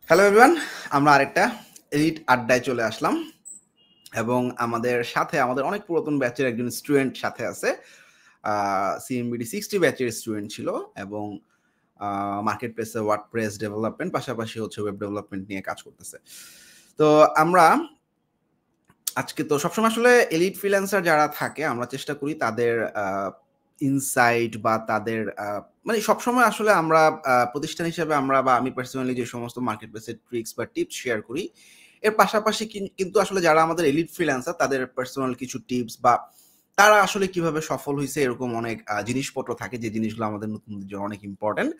Hello everyone, আমরা আরেকটা elite আড্ডায় চলে আসলাম এবং আমাদের সাথে আমাদের অনেক পুরাতন ব্যাচের একজন স্টুডেন্ট সাথে আছে। সিএমবিডি 60 ব্যাচের স্টুডেন্ট ছিল এবং মার্কেট প্লেসে ওয়ার্ডপ্রেস ডেভেলপমেন্ট পাশাপাশি হচ্ছে ওয়েব ডেভেলপমেন্ট নিয়ে কাজ করতেছে। তো আমরা আজকে তো সবসময় আসলে এলিট ফ্রিল্যান্সার যারা থাকে আমরা চেষ্টা করি তাদের ইনসাইট বা তাদের মানে সবসময় আসলে আমরা প্রতিষ্ঠান হিসেবে আমরা বা আমি পার্সোনালি যে সমস্ত মার্কেট প্লেসের ট্রিক্স বা টিপস শেয়ার করি এর পাশাপাশি কিন্তু আসলে যারা আমাদের এলিট ফ্রিল্যান্সার তাদের পার্সোনাল কিছু টিপস বা তারা আসলে কিভাবে সফল হয়েছে এরকম অনেক জিনিসপত্র থাকে যে জিনিসগুলো আমাদের নতুনদের জন্য অনেক ইম্পর্টেন্ট।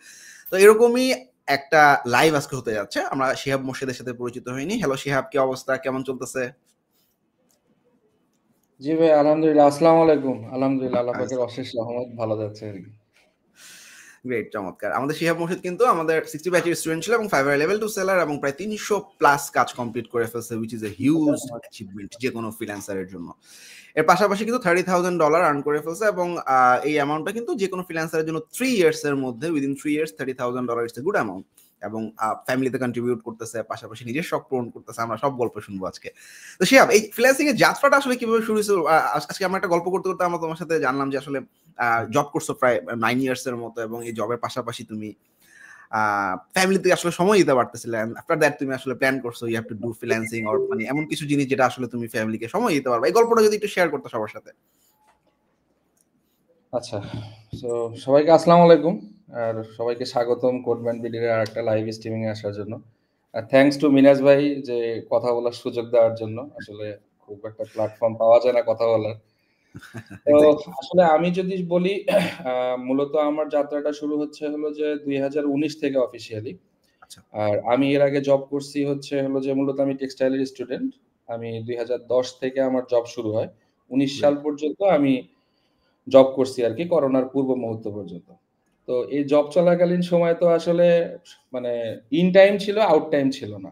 তো এরকমই একটা লাইভ আজকে হতে যাচ্ছে। আমরা শিহাব মোর্শেদের সাথে পরিচিত হইনি। হ্যালো শিহাব, কি অবস্থা, কেমন চলতেছে? জি ভাই, আলহামদুলিল্লাহ। আসসালামু আলাইকুম। আলহামদুলিল্লাহ, আল্লাহ পাকের অশেষ রহমত, ভালো যাচ্ছে আর কি। গ্রেট, চমৎকার। আমাদের শিহাব মোর্শেদ কিন্তু আমাদের 60 ব্যাচের স্টুডেন্ট ছিল এবং ফাইবার লেভেল 2 সেলার এবং প্রায় 300 প্লাস কাজ কমপ্লিট করে ফেলছে, which is a huge achievement যে কোনো ফ্রিল্যান্সারের জন্য। এর পাশাপাশি কিন্তু $30,000 আর্ন করে ফেলছে এবং এই অ্যামাউন্টটা কিন্তু যে কোনো ফ্রিল্যান্সারের জন্য 3 ইয়ার্স এর মধ্যে within 3 years $30,000 is a good amount. এবং ফ্যামিলিতে কন্ট্রিবিউট করতেছে, পাশাপাশি নিজের শখ পূরণ করতেছে। আমরা সব গল্প শুনবো আজকে। তো শিহাব, এই ফ্রিল্যান্সিং এর যাত্রাটা আসলে কিভাবে শুরু হয়েছিল? আজকে আমরা একটা গল্প করতে করতে আমরা তোমার সাথে জানলাম যে আসলে জব করছো প্রায় 9 ইয়ার্স এর মতো এবং এই জবের পাশাপাশি তুমি ফ্যামিলিতে আসলে সময় দিতে পারতেছিলে। আফটার দ্যাট তুমি আসলে প্ল্যান করছো you have to do freelancing or মানে এমন কিছু জিনিস যেটা আসলে তুমি ফ্যামিলিকে সময় দিতে পারবে। এই গল্পটা যদি একটু শেয়ার করতে সবার সাথে। আচ্ছা, তো সবাইকে আসসালামু আলাইকুম আর সবাইকে স্বাগতম কোডম্যান বিডির আর একটা লাইভ স্ট্রিমিং এ আসার জন্য। আর থ্যাঙ্কস টু মিনাজ ভাই যে কথা বলার সুযোগ দেওয়ার জন্য। আসলে খুব একটা প্ল্যাটফর্ম পাওয়া যায় না কথা বলার। তো এক্স্যাক্টলি। আসলে আমি যদি বলি মূলত আমার যাত্রাটা শুরু হলো যে 2019 থেকে অফিসিয়ালি। আচ্ছা। আর আমি এর আগে জব করছি হলো যে মূলত আমি টেক্সটাইলের স্টুডেন্ট। আমি 2010 থেকে আমার জব শুরু হয়। 19 সাল গ্রেট। পর্যন্ত আমি জব করছি আরকি, করোনার পূর্ব মুহূর্ত পর্যন্ত। তো এই জব চলাকালীন সময় তো আসলে মানে ইন টাইম ছিল, আউট টাইম ছিল না।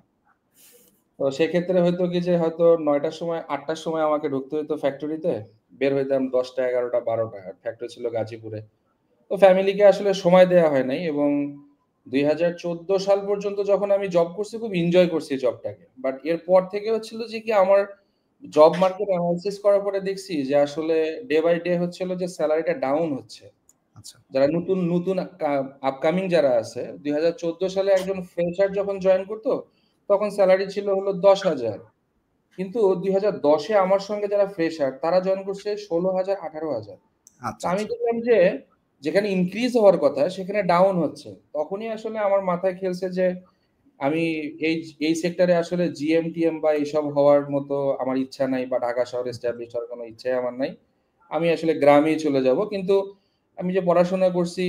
তো সেক্ষেত্রে হয়তো কি যে হয়তো ৯ টার সময় ৮ টার সময় আমাকে ঢুকতে হইতো ফ্যাক্টরিতে। বের হইতাম ১০ টা, ১১ টা, ১২ টা। ফ্যাক্টরি ছিল গাজীপুরে। তো ফ্যামিলিকে আসলে সময় দেয়া হয় নাই এবং ২০১৪ সাল পর্যন্ত যখন আমি জব করছি খুব এনজয় করছি জবটাকে। বাট এরপর থেকে হচ্ছিল যে কি আমার জব মার্কেট এনালাইসিস করার পরে দেখছি যে আসলে ডে বাই ডে হচ্ছিল যে সেলারিটা ডাউন হচ্ছে। আচ্ছা। যারা নতুন আপকামিং যারা আছে ২০১৪ সালে একজন ফ্রেশার যখন জয়েন করত, তখন সেলারি ছিল হলো ১০,০০০। কিন্তু ২০১০ এ আমার সঙ্গে যারা ফ্রেশার তারা জয়েন করছে ১৬,০০০, ১৮,০০০। তো আচ্ছা। আমি আচ্ছা। দেখলাম যে যেখানে ইনক্রিজ হওয়ার কথা সেখানে ডাউন হচ্ছে। তখনই আসলে আমার মাথায় খেলছে যে আমি এই এই সেক্টরে আসলে জিএম-টিএম বা এইসব হওয়ার মতো আমার ইচ্ছা নাই বা ঢাকা শহরে এস্টাবলিশ হওয়ার কোনো ইচ্ছাই আমার নাই। আমি আসলে গ্রামেই চলে যাব। কিন্তু আমি যে পড়াশোনা করছি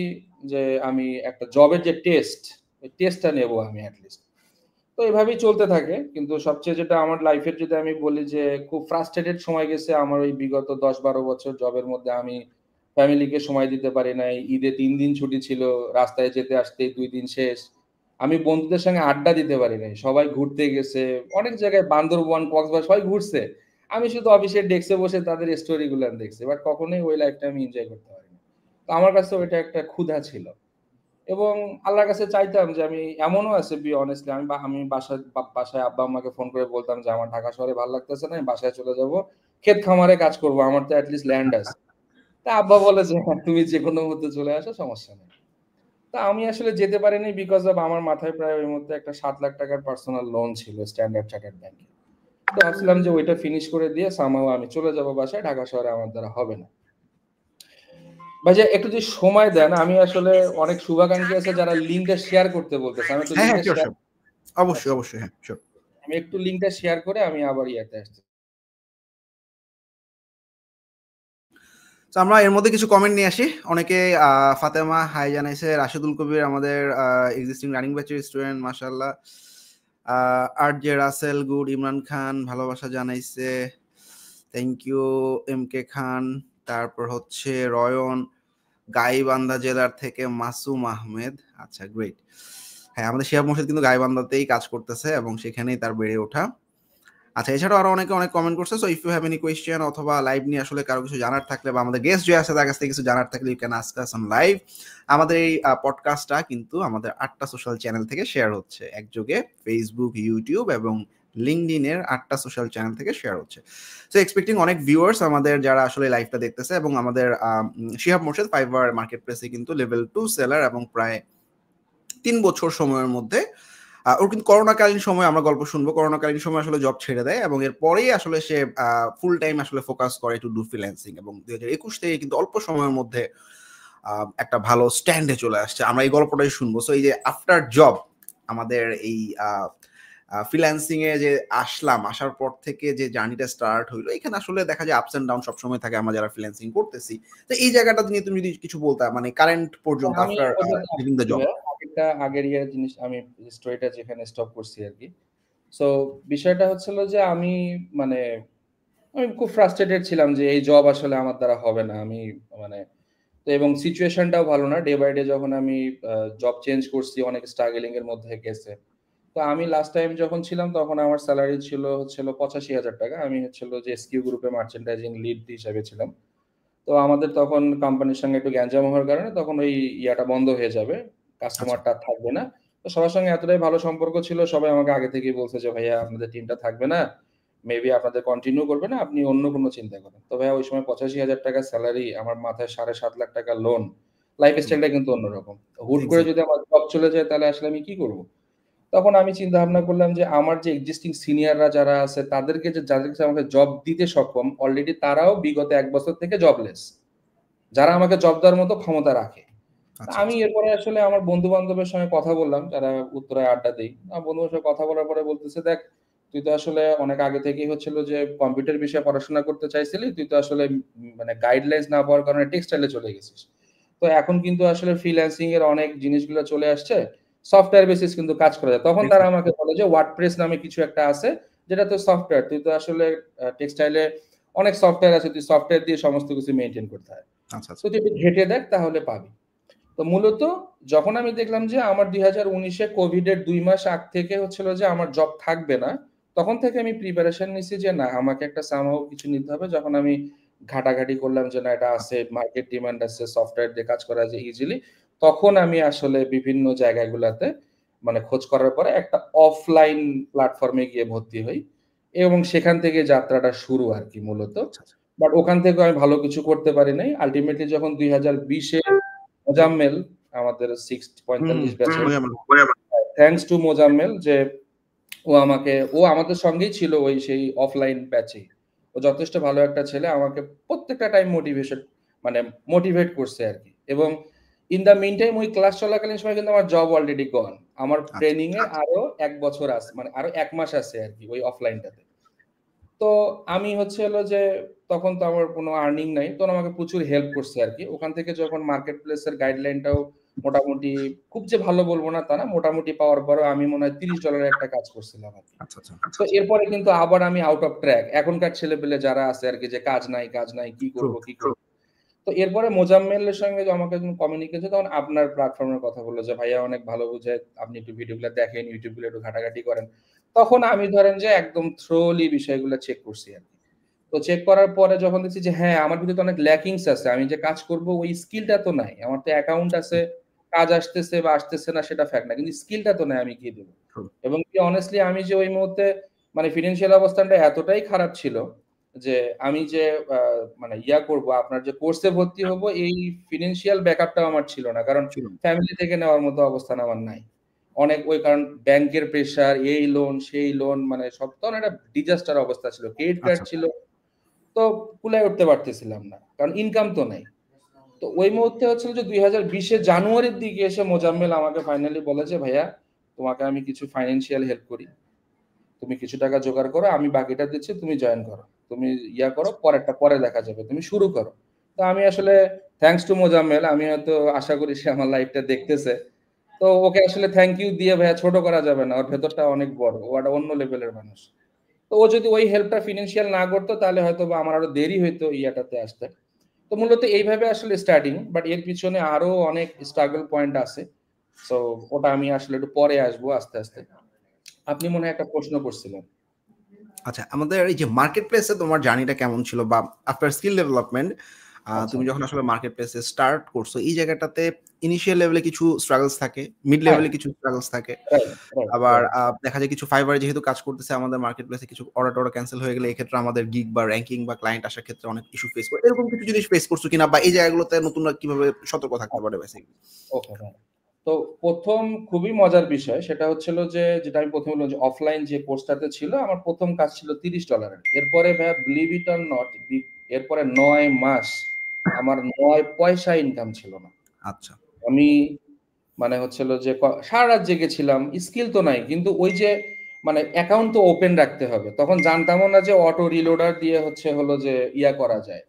যে আমি একটা জবের যে টেস্ট, ওই টেস্টটা নেবো আমি এট লিস্ট। তো এভাবেই চলতে থাকে। কিন্তু সবচেয়ে যেটা আমার লাইফের যদি আমি বলি যে খুব ফ্রাস্ট্রেটেড সময় গেছে আমার ওই বিগত ১০-১২ বছর জবের মধ্যে আমি ফ্যামিলিকে সময় দিতে পারি নাই। ঈদে ৩ দিন ছুটি ছিল। রাস্তায় যেতে আসতেই ২ দিন শেষ। আমি বন্ধুদের সঙ্গে আড্ডা দিতে পারি নাই। সবাই ঘুরতে গেছে। অনেক জায়গায় বান্দরবন, কক্সবাজার সবাই ঘুরছে। আমি শুধু অফিসের ডেস্কে বসে তাদের স্টোরি গুলান দেখছি। বাট কখনোই ওই লাইফটা আমি এনজয় করতে পারিনি। তো আমার কাছে ওইটা একটা ক্ষুধা ছিল। এবং আল্লাহর কাছে চাইতাম যে আমি এমনও আছে বি অনেস্টলি আমি বাসায় আব্বা-আম্মাকে ফোন করে বলতাম যে, "আমার ঢাকা শহরে ভাল লাগতেছে না। আমি বাসায় চলে যাবো। ক্ষেত খামারে কাজ করব। আমার তো এট লিস্ট ল্যান্ড আছে।" তা আব্বা বলে যে, "হ্যাঁ, তুমি যেকোনো মুহূর্তে চলে আসো, সমস্যা নেই।" তা আমি আসলে যেতে পারিনি বিকজ অফ আমার মাথায় প্রায় ওই মুহূর্তে একটা ৳৭,০০,০০০ পার্সোনাল লোন ছিল স্ট্যান্ডার্ড চার্টার্ড ব্যাংকে। তো ভাবছিলাম যে ওইটা ফিনিশ করে দিয়ে সামহাউ আমি চলে যাবো বাসায়। ঢাকা শহরে আমার দ্বারা হবে না। ভাইয়া একটু যদি সময় দেন, আমি আসলে অনেক শুভাকাঙ্ক্ষী আছে যারা লিঙ্কটা শেয়ার করতে বলতেছে। আমি একটু হ্যাঁ, হ্যাঁ, লিঙ্কটা শিওর, শেয়ার। শিওর। অবশ্যই, আচ্ছা। অবশ্যই। হ্যাঁ, শিওর। আমি একটু লিঙ্কটা শেয়ার করে আমি আবার ইয়াতে আসছি। তো আমরা এর মধ্যে কিছু কমেন্ট নিয়ে আসি। অনেকে ফাতেমা হাই জানাইছে, রাশেদুল কবির আমাদের এক্সিস্টিং রানিং ব্যাচের স্টুডেন্ট মাশাআল্লাহ। আর জে রাসেল গুড, ইমরান খান ভালোবাসা জানাইছে। থ্যাংক ইউ এম কে খান। তারপর হচ্ছে রয়ন, গাইবান্ধা জেলার থেকে মাসুম আহমেদ। আচ্ছা, গ্রেট। হ্যাঁ, আমাদের শিহাব মোর্শেদ কিন্তু গাইবান্ধাতেই কাজ করতেছে এবং সেখানেই তার বেড়ে ওঠা। আচ্ছা, এছাড়াও আরো অনেকে অনেক কমেন্ট করছে। So if you have any question অথবা লাইভ নিয়ে আসলে কারো কিছু জানার থাকলে বা আমাদের গেস্ট যে আছে তার কাছ থেকে কিছু জানার থাকলে you can ask us on live. আমাদের এই পডকাস্টটা কিন্তু আমাদের 8টা সোশ্যাল চ্যানেল থেকে শেয়ার হচ্ছে একযোগে, ফেসবুক, ইউটিউব এবং লিঙ্কডইনের 8টা সোশ্যাল চ্যানেল থেকে শেয়ার হচ্ছে। সো এক্সপেক্টিং অনেক ভিউয়ার্স আমাদের যারা আসলে লাইভটা দেখতেছে, এবং আমাদের শিহাব মোর্শেদ ফাইবার মার্কেট প্লেসে কিন্তু লেভেল 2 সেলার এবং প্রায় 3 বছর সময়ের মধ্যে ওর কিন্তু করোনাকালীন সময় আমরা গল্প শুনবো, করোনাকালীন সময় আসলে জব ছেড়ে দেয় এবং এরপরেই আসলে সে ফুল টাইম আসলে ফোকাস করে টু ডু ফ্রিল্যান্সিং, এবং 2021 থেকে কিন্তু অল্প সময়ের মধ্যে একটা ভালো স্ট্যান্ডে চলে আসছে। আমরা এই গল্পটাই শুনবো। সো এই যে আফটার জব আমাদের এই ফ্রিল্যান্সিং এ যে আসার পর থেকে যে জার্নিটা স্টার্ট হইলো, এখানে আসলে দেখা যায় আপস এন্ড ডাউন সবসময় থাকে আমরা যারা ফ্রিল্যান্সিং করতেছি। তো এই জায়গাটা নিয়ে তুমি যদি কিছু বলতা, মানে কারেন্ট পর্যন্ত আমি আফটার লিভিং দ্য জব। আগের ইয়ার জিনিস আমি স্টোরিটা যেখানে স্টপ করছি আর কি। সো বিষয়টা হচ্ছিল যে আমি মানে আমি খুব ফ্রাস্ট্রেটেড ছিলাম যে এই জব আসলে আমার দ্বারা হবে না। আমি মানে তো এবং সিচুয়েশনটাও ভালো না। ডে বাই ডে যখন আমি জব চেঞ্জ করছি অনেক স্ট্রাগলিং এর মধ্যে গেছে। তো আমি লাস্ট টাইম যখন ছিলাম তখন আমার স্যালারি ছিল 85,000 টাকা। আমি যে এসকিউ গ্রুপে মার্চেন্ডাইজিং লিড হিসেবে ছিলাম। তো আমাদের তখন কোম্পানির সঙ্গে একটু গ্যাঞ্জাম হওয়ার কারণে তখন ওই ইয়াটা বন্ধ হয়ে যাবে, কাস্টমারটা থাকবে না। তো সবার সঙ্গে এতটাই ভালো সম্পর্ক ছিল, সবাই আমাকে আগে থেকেই বলছে যে ভাইয়া আপনাদের টিমটা থাকবে না, মেবি আপনাদের কন্টিনিউ করবে না, আপনি অন্য কোনো চিন্তা করেন। তো ভাইয়া ওই সময় 85,000 টাকা স্যালারি, আমার মাথায় 7.5 লাখ টাকা লোন, লাইফ স্টাইলটা কিন্তু অন্যরকম। হুট করে যদি আমার জব চলে যায় তাহলে আসলে আমি কি করব? তখন আমি চিন্তা ভাবনা করলাম যে আমার যে এক্সিস্টিং সিনিয়ররা যারা আছে তাদেরকে যাদেরকে আমাকে জব দিতে সক্ষম অলরেডি তারাও বিগত 1 বছর থেকে জবলেস, যারা আমাকে জব দেওয়ার মতো ক্ষমতা রাখে। আমি এরপরে আসলে আমার বন্ধু বান্ধবের সঙ্গে কথা বললাম, যারা উত্তরায় আড্ডা দেই। আমার বন্ধুদের সঙ্গে কথা বলার পরে বলতেছে, দেখ তুই তো আসলে অনেক আগে থেকেই হচ্ছিল যে কম্পিউটার বিষয়ে পড়াশোনা করতে চাইছিলি, তুই তো আসলে মানে গাইডলাইন্স না পাওয়ার কারণে টেক্সটাইলে চলে গেছিস। তো এখন কিন্তু আসলে ফ্রিল্যান্সিং এর অনেক জিনিসগুলো চলে আসছে, সফটওয়্যার বেসিস কিন্তু কাজ করা যায়। তখন তারা আমাকে বলে যে ওয়ার্ডপ্রেস নামে কিছু একটা আছে, যেটা তো সফটওয়্যার, তুই তো আসলে টেক্সটাইলে অনেক সফটওয়্যার আছে, তুই সফটওয়্যার দিয়ে সমস্ত কিছু মেনটেন করতে হয়, তো তুই একটু ঘেটে দেখ তাহলে পাবি। তো মূলত যখন আমি দেখলাম যে আমার 2019-এ কোভিডের 2 মাস আগ থেকে হচ্ছিল যে আমার জব থাকবে না, তখন থেকে আমি প্রিপারেশন নিছি যে না আমাকে একটা সামহাউ কিছু নিতে হবে। যখন আমি ঘাটাঘাটি করলাম যে না এটা আছে, মার্কেট ডিমান্ড আছে, সফটওয়্যার দিয়ে কাজ করা যায় ইজিলি, তখন আমি আসলে বিভিন্ন জায়গাগুলোতে মানে খোঁজ করার পরে একটা অফলাইন প্ল্যাটফর্মে গিয়ে ভর্তি হই এবং সেখান থেকে যাত্রাটা শুরু আর কি মূলত। বাট ওখান থেকে আমি ভালো কিছু করতে পারি নাই। আলটিমেটলি যখন 2020-এ মোজাম্মেল আমাদের 45 ব্যাচের, থ্যাঙ্কস টু মোজাম্মেল যে ও আমাদের সঙ্গেই ছিল ওই সেই অফলাইন ব্যাচে। ও যথেষ্ট ভালো একটা ছেলে, আমাকে প্রত্যেকটা টাইম মানে মোটিভেট করছে আর কি। এবং ইন দ্য মিন টাইম ওই ক্লাস চলাকালীন সময় কিন্তু আমার জব অলরেডি গন। আমার ট্রেনিং এ আরো 1 বছর আছে, মানে আরো 1 মাস আছে আর কি ওই অফলাইনটাতে। তো আমি হলো যে তখন তো আমার কোনো আর্নিং নাই, তখন আমাকে প্রচুর হেল্প করছে আর কি। ওখান থেকে যখন মার্কেট প্লেসের গাইডলাইনটাও মোটামুটি, খুব যে ভালো বলবো না তা না, মোটামুটি পাওয়ার পরেও আমি মনে হয় $30 একটা কাজ করছিলাম আর কি। তো এরপরে কিন্তু আবার আমি আউট অফ ট্র্যাক। এখনকার ছেলেপেলে যারা আছে আর কি, যে কাজ নাই কি করবো। তো এরপরে মোজাম্মেলের সঙ্গে আমাকে যখন কমিউনিকেশন, তখন আপনার প্ল্যাটফর্মের কথা বললো যে ভাইয়া অনেক ভালো বুঝে, আপনি একটু ভিডিওগুলো দেখেন, ইউটিউবগুলো একটু ঘাটাঘাটি করেন। তখন আমি ধরেন যে একদম থ্রোলি বিষয়গুলো চেক করছি আর কি। তো চেক করার পরে যখন দেখছি যে হ্যাঁ আমার ভিতরে তো অনেক ল্যাকিংস আছে, আমি যে কাজ করব ওই স্কিলটা তো নাই। আমার তো অ্যাকাউন্ট আছে, কাজ আসতেছে বা আসতেছে না সেটা ফ্যাক্ট না, কিন্তু স্কিলটা তো নাই, আমি কি দেবো। এবং কি অনেস্টলি আমি যে ওই মুহূর্তে মানে ফিনান্সিয়াল অবস্থানটা এতটাই খারাপ ছিল যে আমি যে মানে করব, আপনার যে কোর্সে ভর্তি হব, এই ফিনান্সিয়াল ব্যাকআপটাও আমার ছিল না, কারণ ফ্যামিলি থেকে নেওয়ার মতো অবস্থান আমার নাই। অনেক ওই কারণ ব্যাংকের প্রেসার, এই লোন সেই লোন, মানে সব তো একটা ডিজাস্টার অবস্থা ছিল। ক্রেডিট কার্ড ছিল, তো কুলায় উঠতে পারতেছিলাম না, কারণ ইনকাম তো নাই। তো ওই মুহূর্তে হচ্ছিল যে 2020-এ জানুয়ারির দিকে এসে মোজাম্মেল আমাকে ফাইনালি বলেছে, ভাইয়া তোমাকে আমি কিছু ফাইন্যান্সিয়াল হেল্প করি, তুমি কিছু টাকা জোগাড় করো, আমি বাকিটা দিচ্ছি, তুমি জয়েন করো, তুমি করো, পরেরটা পরে দেখা যাবে, তুমি শুরু করো। তো আমি আসলে থ্যাঙ্কস টু মোজাম্মেল, আমি হয়তো আশা করি সে আমার লাইফটা দেখতেছে। তো ওকে আসলে থ্যাংক ইউ দিয়ে ভাইয়া ছোট করা যাবে না, ওর ভেতরটা অনেক বড়, ও একটা অন্য লেভেলের মানুষ। তো ও যদি ওই হেল্পটা ফিনান্সিয়াল না করতো তাহলে হয়তো বা আমার আরো দেরি হইতো ইয়াটাতে আসতে। তো মূলত এইভাবে আসলে স্টার্টিং, বাট এর পিছনে আরো অনেক স্ট্রাগল পয়েন্ট আছে। সো ওটা আমি আসলে একটু পরে আসবো আস্তে আস্তে। আপনি মনে হয় একটা প্রশ্ন করছিলেন। আচ্ছা, আমাদের এই যে মার্কেট প্লেসে তোমার জার্নিটা কেমন ছিল, বা আফটার স্কিল ডেভেলপমেন্ট আচ্ছা তুমি যখন আসলে মার্কেট প্লেসে স্টার্ট করছো, এই জায়গাটাতে ইনিশিয়াল লেভেলে কিছু স্ট্রাগলস থাকে, মিড হ্যাঁ লেভেলে কিছু স্ট্রাগলস থাকে, রাইট রাইট আবার রাইট দেখা যায় কিছু ফাইবারে যেহেতু কাজ করতেছে, আমাদের মার্কেট প্লেসে কিছু অর্ডার টর্ডার ক্যান্সেল হয়ে গেলে এক্ষেত্রে আমাদের গিগ বা র্যাঙ্কিং বা ক্লায়েন্ট আসার ক্ষেত্রে অনেক ইস্যু ফেস করে। এরকম কিছু জিনিস ফেস করছো কিনা, বা এই জায়গাগুলোতে নতুনরা কিভাবে সতর্ক থাকতে পারে বেসিক্যালি? ওকে হ্যাঁ তো প্রথম খুবই মজার বিষয় সেটা হচ্ছিল যে যেটা আমি প্রথমে বললাম যে অফলাইন যে কোর্সটাতে ছিল আমার প্রথম কাজ ছিল $30 এরপরে ভাইয়া বিলিভ ইট অর নট এরপরে 9 মাস আমার 9 পয়সা ইনকাম ছিল না আচ্ছা আমি মানে হচ্ছিল যে সারা রাত জেগেছিলাম স্কিল তো নাই কিন্তু ওই যে মানে অ্যাকাউন্ট তো ওপেন রাখতে হবে তখন জানতামও না যে অটো রিলোডার দিয়ে হলো যে ইয়া করা যায়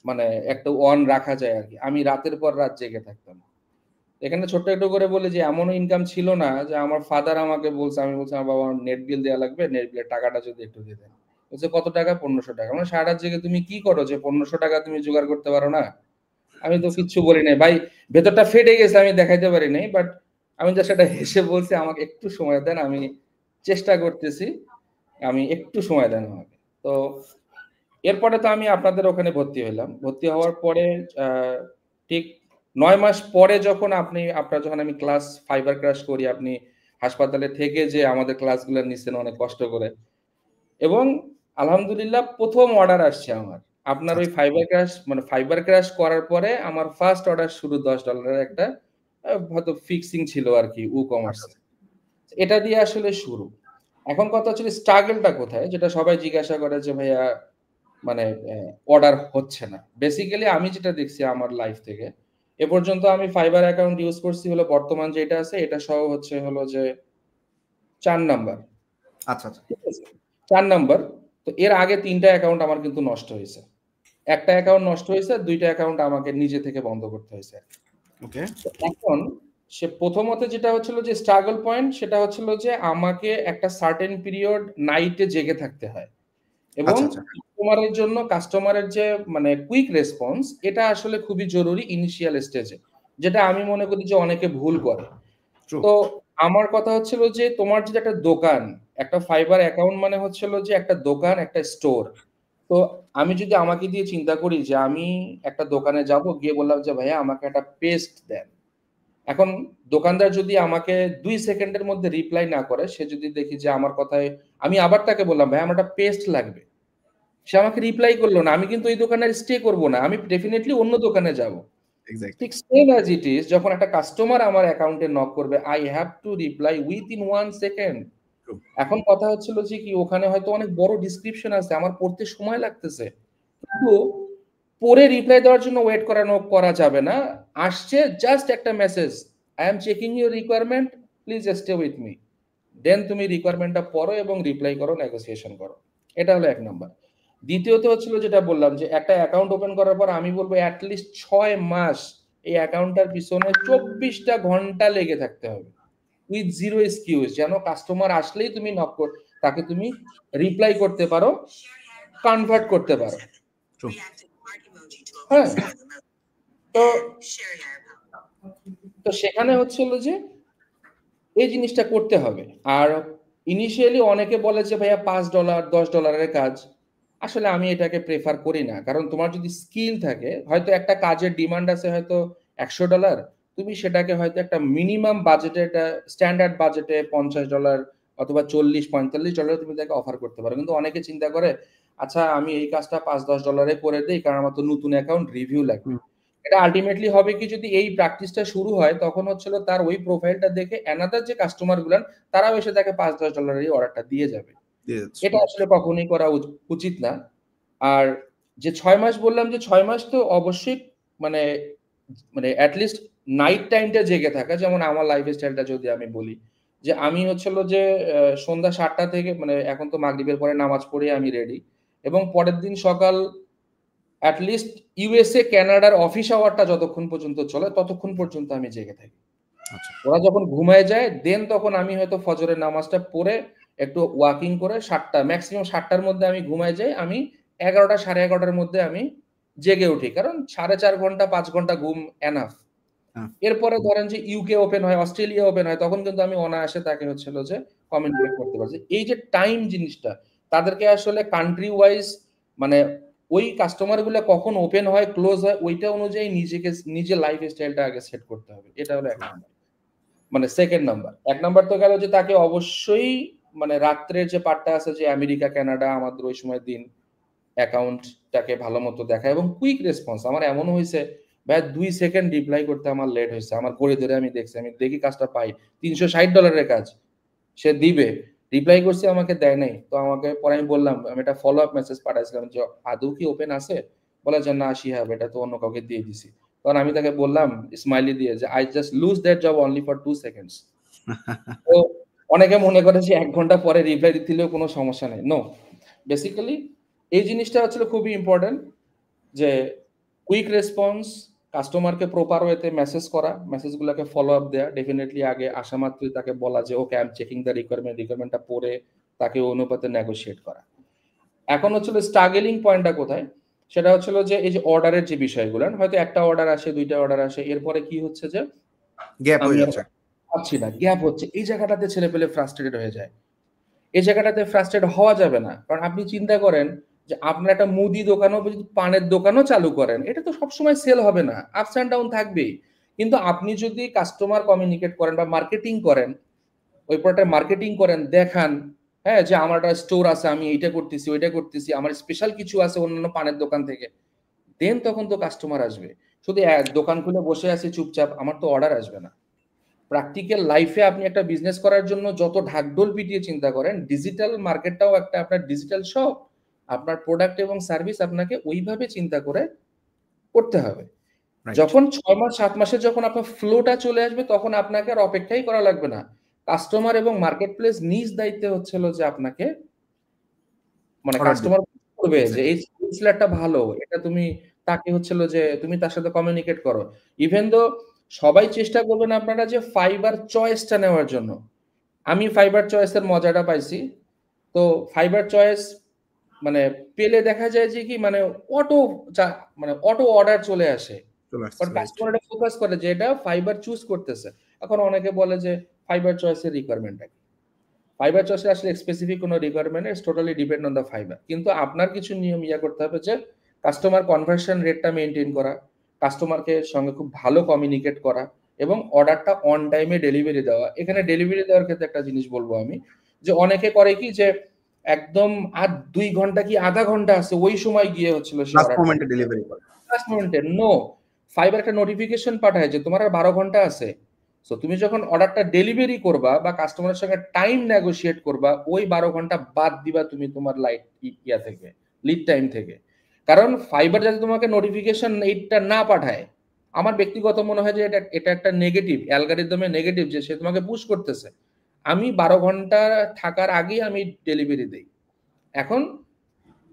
মানে একটা অন রাখা যায় আর কি আমি রাতের পর রাত জেগে থাকতাম এখানে ছোট্ট একটু করে বলি যে এমনও ইনকাম ছিল না যে আমার ফাদার আমাকে বলছে আমি বলছি আমার বাবা নেট বিল দেওয়া লাগবে নেট বিলের টাকাটা যদি একটু দিয়ে দেন বলছে কত টাকা 1500 টাকা মানে সারা রাত জেগে তুমি কি করো যে 1500 টাকা তুমি জোগাড় করতে পারো না আমি তো আচ্ছা কিচ্ছু বলি নাই ভাই ভেতরটা ফেটে গেছে আমি দেখাইতে পারি নাই বাট আমি জাস্ট এটা হেসে বলছি আমাকে একটু সময় দেন আমি চেষ্টা করতেছি আমি একটু সময় দেন আমাকে তো এরপরে তো আমি আপনাদের ওখানে ভর্তি হইলাম ভর্তি হওয়ার পরে ঠিক 9 মাস পরে যখন যখন আমি ক্লাস ফাইবার ক্রাশ করি আপনি হাসপাতালে থেকে যে আমাদের ক্লাসগুলো নিচ্ছেন অনেক কষ্ট করে এবং আলহামদুলিল্লাহ প্রথম অর্ডার আসছে আমার আপনার ওই আচ্ছা ফাইবার ক্রাশ করার পরে আমার ফার্স্ট অর্ডার শুরু $10 একটা হয়তো ফিক্সিং ছিল আর কি ই আচ্ছা কমার্সে এটা দিয়ে আসলে শুরু এখন কথা হচ্ছে স্ট্রাগলটা কোথায় যেটা সবাই জিজ্ঞাসা করে যে ভাইয়া মানে অর্ডার হচ্ছে না বেসিক্যালি আমি যেটা দেখছি আমার লাইফ থেকে এ পর্যন্ত আমি ফাইবার অ্যাকাউন্ট ইউজ করছি হলো বর্তমান যেটা আছে এটা সহ হলো যে 4 নাম্বার আচ্ছা আচ্ছা ঠিক আছে 4 নাম্বার তো এর আগে 3টা অ্যাকাউন্ট আমার কিন্তু নষ্ট হয়েছে একটা অ্যাকাউন্ট নষ্ট হয়েছে 2টা অ্যাকাউন্ট আমাকে নিজে থেকে বন্ধ করতে হয়েছে ওকে তো এখন সে প্রথমত যেটা হচ্ছিল যে স্ট্রাগল পয়েন্ট সেটা হচ্ছিল যে আমাকে একটা সার্টেন পিরিয়ড নাইটে জেগে থাকতে হয় এবং আচ্ছা আচ্ছা কাস্টমারের যে মানে কুইক রেসপন্স এটা আসলে খুবই জরুরি ইনিশিয়াল স্টেজে যেটা আমি মনে করি যে অনেকে ভুল করে ট্রু তো আমার কথা হচ্ছিল যে তোমার যে একটা দোকান একটা ফাইবার অ্যাকাউন্ট মানে হচ্ছিল যে একটা দোকান একটা স্টোর তো আমি যদি আমাকে দিয়ে চিন্তা করি যে আমি একটা দোকানে যাব গিয়ে বললাম যে ভাইয়া আমাকে একটা পেস্ট দেন এখন দোকানদার যদি আমাকে 2 সেকেন্ডের মধ্যে রিপ্লাই না করে সে যদি দেখি যে আমার কথায় আমি আবার তাকে বললাম ভাই আমার একটা পেস্ট লাগবে সে আমাকে রিপ্লাই করলো না আমি কিন্তু এই দোকানে স্টে করব না আমি ডেফিনেটলি অন্য দোকানে যাব এক্স্যাক্টলি ঠিক সেম অ্যাজ ইট ইজ যখন একটা কাস্টমার আমার অ্যাকাউন্টে নক করবে I have to reply with in 1 second true এখন কথা হচ্ছিল যে কি ওখানে হয়তো অনেক বড় ডিসক্রিপশন আছে আমার পড়তে সময় লাগতেছে কিন্তু পরে রিপ্লাই দেওয়ার জন্য ওয়েট করা যাবে না আসছে জাস্ট একটা message I am checking your requirement please stay with me then তুমি রিকোয়ারমেন্টটা পড়ো এবং রিপ্লাই করো নেগোসিয়েশন করো এটা হলো 1 নাম্বার দ্বিতীয়ত হচ্ছিল যেটা বললাম যে একটা অ্যাকাউন্ট ওপেন করার পর আমি বলবো অ্যাটলিস্ট 6 মাস এই অ্যাকাউন্টটার পিছনে 24টা ঘন্টা লেগে থাকতে হবে উইথ জিরো এক্সকিউজ যেন কাস্টমার আসলেই তুমি তাকে তুমি রিপ্লাই করতে পারো কনভার্ট করতে পারো ট্রু হ্যাঁ তো তো সেখানে হচ্ছিল যে এই জিনিসটা করতে হবে আর ইনিশিয়ালি অনেকে বলে যে ভাইয়া $5 $10 কাজ আসলে আমি এটাকে প্রেফার করি না কারণ তোমার যদি স্কিল থাকে হয়তো একটা কাজের ডিমান্ড আছে হয়তো $100 তুমি সেটাকে হয়তো একটা মিনিমাম বাজেটে একটা স্ট্যান্ডার্ড বাজেটে $50 অথবা 40-45 ডলার তুমি তাকে অফার করতে পারো কিন্তু অনেকে চিন্তা করে আচ্ছা আমি এই কাজটা $5-10 করে দিই কারণ আমার তো নতুন অ্যাকাউন্ট রিভিউ লাগবে এটা আলটিমেটলি হবে কি যদি এই প্র্যাকটিসটা শুরু হয় তখন হচ্ছিল তার ওই প্রোফাইলটা দেখে অ্যানাদার যে কাস্টমার গুলান তারাও এসে তাকে $5-10 অর্ডারটা দিয়ে যাবে এটা আসলে কখনোই করা উচিত না আর যে 6 মাস বললাম যে 6 মাস তো অবশ্যই মানে মানে অ্যাটলিস্ট নাইট টাইমটা জেগে থাকা যেমন আমার লাইফ স্টাইলটা যদি আমি বলি যে আমি হচ্ছিল যে সন্ধ্যা 7টা থেকে মানে এখন তো মাগরিবের পরে নামাজ পড়ে আমি রেডি এবং পরের দিন সকাল অ্যাটলিস্ট ইউএসএ কানাডার অফিস আওয়ারটা যতক্ষণ পর্যন্ত চলে ততক্ষণ পর্যন্ত আমি জেগে থাকি আচ্ছা ওরা যখন ঘুমায় যায় দেন তখন আমি হয়তো ফজরের নামাজটা পড়ে একটু ওয়াকিং করে 7টা ম্যাক্সিমাম 7টার মধ্যে আমি ঘুমায় যাই আমি 11টা 11:30টার মধ্যে আমি জেগে উঠি কারণ 4.5 ঘন্টা 5 ঘন্টা ঘুম এনাফ হ্যাঁ এরপরে ধরেন যে ইউকে ওপেন হয় অস্ট্রেলিয়া ওপেন হয় তখন কিন্তু আমি অনায়াসে তাকে হচ্ছিল যে কমিউনিকেট করতে পারছি এই যে টাইম জিনিসটা তাদেরকে আসলে কান্ট্রি ওয়াইজ মানে ওই কাস্টমারগুলো কখন ওপেন হয় ক্লোজ হয় ওইটা অনুযায়ী নিজের লাইফ স্টাইলটা আগে সেট করতে হবে। এটা হলো 1 নাম্বার। মানে সেকেন্ড নাম্বার। 1 নাম্বার তো গেল যে তাকে অবশ্যই মানে রাত্রের যে পার্টটা আছে যে আমেরিকা, কানাডা আমাদের ওই সময় দিন অ্যাকাউন্টটাকে ভালো মতো দেখা এবং কুইক রেসপন্স। আমার এমন হয়েছে ভাই 2 সেকেন্ড রিপ্লাই করতে আমার লেট হয়েছে। আমার ঘড়ি ধরে আমি দেখছি, আমি দেখি কাজটা পাই $360 কাজ সে দিবে, রিপ্লাই করছি আমাকে দেয় নাই। তো আমাকে পরে আমি বললাম, আমি একটা ফলো আপ মেসেজ পাঠাইছিলাম যে আদৌ কি ওপেন আছে, বলে যে না শিহাব এটা তো অন্য কাউকে দিয়ে দিছি। তখন আমি তাকে বললাম স্মাইলি দিয়ে যে I just lose that job only for 2 seconds. তো অনেকে মনে করে যে 1 ঘন্টা পরে রিপ্লাই দিলেও কোনো সমস্যা নেই। নো, বেসিক্যালি এই জিনিসটা হচ্ছে খুবই ইম্পর্টেন্ট যে কুইক রেসপন্স, কাস্টমারকে প্রপার ওয়েতে মেসেজ করা, মেসেজগুলোকে ফলো আপ দেয়া, ডেফিনেটলি আগে আসা মাত্রই তাকে বলা যে okay I am checking the রিকোয়ারমেন্টটা পড়ে তাকে অনুপাতে নেগোশিয়েট করা। এখন হচ্ছিল স্ট্রাগলিং পয়েন্টটা কোথায়, সেটা হচ্ছিল যে এই যে অর্ডারের যে বিষয়গুলো, হয়তো একটা অর্ডার আসে, 2টা অর্ডার আসে, এরপরে কি হচ্ছে যে গ্যাপ আমি হয়ে আর যাচ্ছে। পাচ্ছি না, গ্যাপ হচ্ছে। এই জায়গাটাতে ছেলেপেলে ফ্রাস্ট্রেটেড হয়ে যায়। এই জায়গাটাতে ফ্রাস্ট্রেট হওয়া যাবে না। কারণ আপনি চিন্তা করেন যে আপনার একটা মুদি দোকানও যদি পানের দোকানও চালু করেন, এটা তো সবসময় সেল হবে না, আপস অ্যান্ড ডাউন থাকবেই। কিন্তু আপনি যদি কাস্টমার কমিউনিকেট করেন বা মার্কেটিং করেন, ওই প্রোডাক্টের মার্কেটিং করেন, দেখান, হ্যাঁ, যে আমার একটা স্টোর আছে, আমি এইটা করতেছি, ওইটা করতেছি, আমার স্পেশাল কিছু আছে অন্যান্য পানের দোকান থেকে, দেন তখন তো কাস্টমার আসবে। শুধু দোকান খুলে বসে আছি চুপচাপ, আমার তো অর্ডার আসবে না। প্র্যাকটিক্যাল লাইফে আপনি একটা বিজনেস করার জন্য যত ঢাকঢোল পিটিয়ে চিন্তা করেন, ডিজিটাল মার্কেটটাও একটা আপনার ডিজিটাল শপ। আপনার প্রোডাক্ট এবং সার্ভিস আপনাকে ওইভাবে চিন্তা করে করতে হবে। রাইট। যখন 6 মাস 7 মাসে যখন আপনার ফ্লোটা চলে আসবে, তখন আপনাকে আর অপেক্ষাই করা লাগবে না। কাস্টমার এবং মার্কেট প্লেস নিজ দায়িত্বে হচ্ছিল যে আপনাকে মানে অর্ডার দিন। কাস্টমার করবে যে এক্সাক্টলি। এই সেলারটা ভালো, এটা তুমি তাকে হচ্ছিল যে তুমি তার সাথে কমিউনিকেট করো। ইভেন দো সবাই চেষ্টা করবেন আপনারা যে ফাইবার চয়েসটা নেওয়ার জন্য। আমি ফাইবার চয়েসের মজাটা পাইছি। তো ফাইবার চয়েস মানে পেলে দেখা যায় যে কি মানে অটো মানে অটো অর্ডার চলে আসে। চলে কারণ আসছে, রাইট। কাস্টমার এটা ফোকাস করে যে এটা ফাইবার চুজ করতেছে। এখন অনেকে বলে যে ফাইবার চয়েসের রিকোয়ারমেন্টটা কি? ফাইবার চয়েসের আসলে স্পেসিফিক কোনো requirement it's totally depend on the fibre. কিন্তু আপনার কিছু নিয়ম করতে হবে যে কাস্টমার কনভার্সন রেটটা মেইনটেইন করা, কাস্টমারকে সঙ্গে খুব ভালো কমিউনিকেট করা এবং অর্ডারটা অন টাইমে ডেলিভারি দেওয়া। এখানে ডেলিভারি দেওয়ার ক্ষেত্রে একটা জিনিস বলবো আমি, যে অনেকে করে কি যে একদম আর ২ ঘন্টা কি আধা ঘন্টা আছে ওই সময় গিয়ে হচ্ছিল সে লাস্ট অর্ডারটা মোমেন্টে ডেলিভারি করে। লাস্ট মোমেন্টে। নো, ফাইবার একটা নোটিফিকেশন পাঠায় যে তোমার আর ১২ ঘন্টা আছে। সো তুমি যখন অর্ডারটা ডেলিভারি করবা বা কাস্টমারের সঙ্গে টাইম নেগোশিয়েট করবা, ওই ১২ ঘন্টা বাদ দিবা তুমি তোমার থেকে, লিড টাইম থেকে। কারণ ফাইবার যাতে তোমাকে নোটিফিকেশন এইটা না পাঠায়, আমার ব্যক্তিগত মনে হয় যে এটা একটা নেগেটিভ, অ্যালগরিদমে নেগেটিভ যে সে তোমাকে পুশ করতেছে। আমি ১২ ঘন্টা থাকার আগেই আমি ডেলিভারি দেই। এখন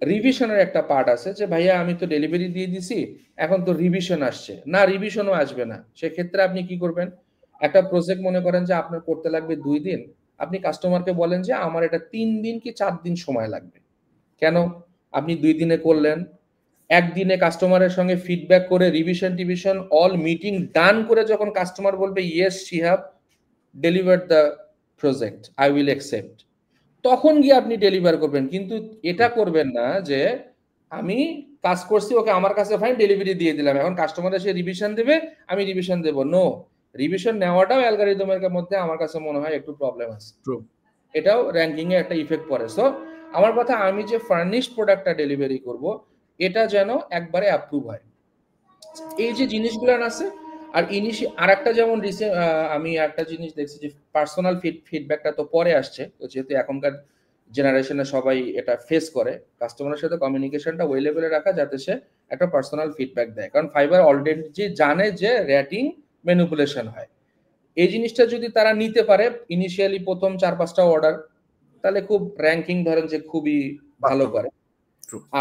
রিভিশনের একটা পার্ট আছে যে ভাইয়া আমি তো ডেলিভারি দিয়ে দিছি, এখন তো রিভিশন আসছে না, রিভিশনও আসবে না। সেক্ষেত্রে আপনি কি করবেন, একটা প্রজেক্ট মনে করেন যে আপনার করতে লাগবে 2 দিন, আপনি কাস্টমারকে বলেন যে আমার এটা 3 দিন কি 4 দিন সময় লাগবে। কেন? আপনি 2 দিনে করলেন, একদিনে কাস্টমারের সঙ্গে ফিডব্যাক করে রিভিশন টিভিশন অল মিটিং ডান করে যখন কাস্টমার বলবে yes Shihab deliver the project I will accept, তখন গিয়ে আপনি ডেলিভার করবেন। কিন্তু এটা করবেন না যে আমি কাজ করছি, ওকে আমার কাছে ফাইন, ডেলিভারি দিয়ে দিলাম, এখন কাস্টমার এসে রিভিশন দেবে, আমি রিভিশন দেব। নো, রিভিশন নেওয়াটাও অ্যালগরিদমের মধ্যে আমার কাছে মনে হয় একটু প্রবলেম আছে। ট্রু। এটাও র‍্যাঙ্কিং এ একটা ইফেক্ট পড়ে। সো আমার কথা, আমি যে ফার্নিশ প্রোডাক্টটা ডেলিভারি করব, এটা যেন একবারে অ্যাপ্রুভ হয়। এই যে জিনিসগুলো আছে। আর আরেকটা যেমন আমি একটা জিনিস দেখছি যে পার্সোনাল ফিডব্যাকটা তো পরে আসছে, তো যেহেতু এখনকার জেনারেশনে সবাই এটা ফেস করে, কাস্টমারের সাথে কমিউনিকেশনটা ওই লেভেলে রাখা যাতে সে একটা পার্সোনাল ফিডব্যাক দেয়। কারণ ফাইবার অলরেডি জানে যে রেটিং ম্যানিপুলেশন হয়। এই জিনিসটা যদি তারা নিতে পারে ইনিশিয়ালি প্রথম ৪-৫টা অর্ডার, তাহলে খুব র‍্যাঙ্কিং ধরেন যে খুবই ভালো করে।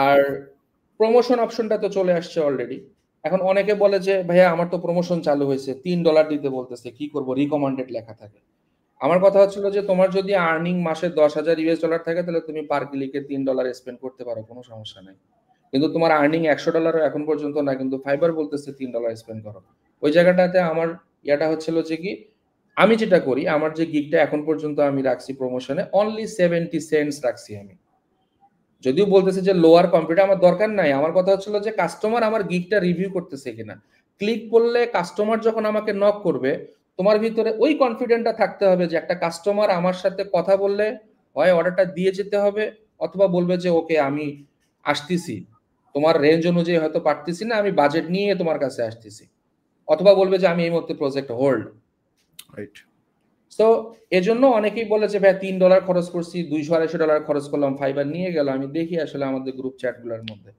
আর প্রমোশন অপশনটা তো চলে আসছে অলরেডি। এখন অনেকে বলে যে ভাইয়া আমার তো প্রমোশন চালু হয়েছে, $3 দিতে বলতেছে, কি করব, রিকমেন্ডেড লেখা থাকে। আমার কথা হচ্ছিল যে তোমার যদি আর্নিং মাসে $10,000 থাকে তাহলে তুমি পার ক্লিকে $3 স্পেন্ড করতে পারো, কোনো সমস্যা নাই। কিন্তু তোমার আর্নিং $100 এখন পর্যন্ত না, কিন্তু ফাইবার বলতেছে $3 স্পেন্ড করো। ওই জায়গাটাতে আমার ইয়াটা হচ্ছিল যে কি, আমি যেটা করি, আমার যে গিগটা এখন পর্যন্ত আমি রাখছি প্রমোশনে অনলি 70 সেন্টস রাখছি আমি। যদিও বলতেছে যে লোয়ার কম্পিউটার আমার দরকার নাই, আমার কথা হচ্ছিল যে কাস্টমার আমার গিগটা রিভিউ করতেছে কিনা। ক্লিক করলে কাস্টমার যখন আমাকে নক করবে, তোমার ভিতরে ওই কনফিডেন্টটা থাকতে হবে যে একটা কাস্টমার আমার সাথে কথা বললে হয় অর্ডারটা দিয়ে যেতে হবে, অথবা বলবে যে ওকে আমি আসতেছি, তোমার রেঞ্জ অনুযায়ী হয়তো পারতেছি না, আমি বাজেট নিয়ে তোমার কাছে আসতেছি, অথবা বলবে যে আমি এই মুহূর্তে প্রজেক্ট হোল্ড। রাইট। তো এজন্য অনেকেই বলে যে ভাই $3 খরচ করছি, $200-250 খরচ করলাম, ফাইবার নিয়ে গেল। আমি দেখি আসলে আমাদের গ্রুপ চ্যাটগুলোর মধ্যে,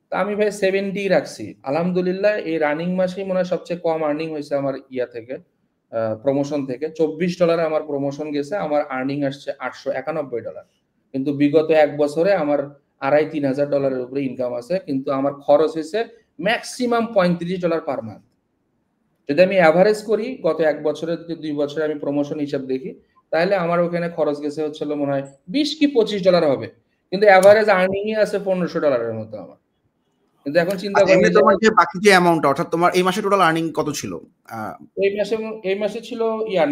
তা আমি ভাই 70 রাখছি। আলহামদুলিল্লাহ এই রানিং মাসেই মনে হয় সবচেয়ে কম আর্নিং হয়েছে আমার ইয়া থেকে, প্রমোশন থেকে। $24 আমার প্রমোশন গেছে, আমার আর্নিং আসছে $891। কিন্তু বিগত 1 বছরে আমার $2500-3,000 উপরে ইনকাম আছে, কিন্তু আমার খরচ হয়েছে ম্যাক্সিমাম $35 পার মান্থ। যদি আমি অ্যাভারেজ করি গত 1 বছরে, যদি 2 বছরে আমি প্রমোশন হিসাব দেখি, তাহলে আমার ওখানে খরচ গেছে হচ্ছিল মনে হয় $20 কি $25 হবে, কিন্তু অ্যাভারেজ আর্নিংই আছে $1500 মতো আমার। কিন্তু এখন চিন্তা আচ্ছা, করেন এমনি যে তোমার যে বাকি যে অ্যামাউন্ট, অর্থাৎ তোমার এই মাসে টোটাল আর্নিং কত ছিল? এই মাসে ছিল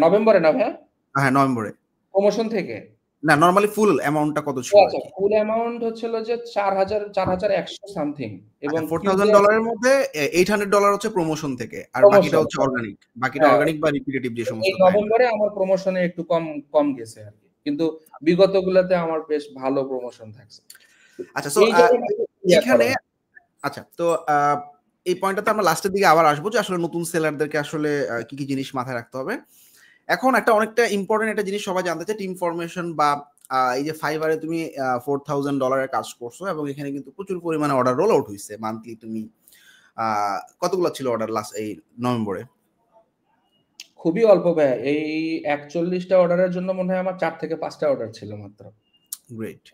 নভেম্বরে না ভাই, হ্যাঁ, নভেম্বরে। প্রমোশন থেকে। না, নরমালি ফুল অ্যামাউন্টটা কত ও ছিল আর আচ্ছা, কি? ফুল অ্যামাউন্ট হচ্ছিল যে 4100 সামথিং, এবং আচ্ছা, কিউতে $4,000 এর মধ্যে $800 হচ্ছে প্রমোশন থেকে, আর বাকিটা প্রমোশন। হচ্ছে অর্গানিক। বাকিটা হ্যাঁ, অর্গানিক বা রিপিটেটিভ যে সমস্ত এই ক্লায়েন্ট। নভেম্বরে আমার প্রমোশনে একটু কম কম গেছে আর কি, কিন্তু বিগত গুলাতে আমার বেশ ভালো প্রমোশন থাকছে। আচ্ছা, সো এই জায়গাটা ইয়া এইখানে, করা। আচ্ছা, তো এই পয়েন্টটাতে আমরা লাস্টের দিকে আবার আসবো যে আসলে নতুন সেলারদেরকে আসলে কি কি জিনিস মাথায় রাখতে হবে। এখন একটা অনেকটা ইম্পর্টেন্ট একটা জিনিস সবাই জানতে চায়, টিম ফরমেশন বা এই যে ফাইবারে তুমি $4,000 কাজ করছো এবং এখানে কিন্তু প্রচুর পরিমাণে অর্ডার রোল আউট হয়েছে মান্থলি। তুমি কতগুলো ছিল অর্ডার লাস্ট এই নভেম্বরে? খুবই অল্প ভাই, এই 41টা অর্ডারের জন্য মনে হয় আমার 4 থেকে 5টা অর্ডার ছিল মাত্র, গ্রেট।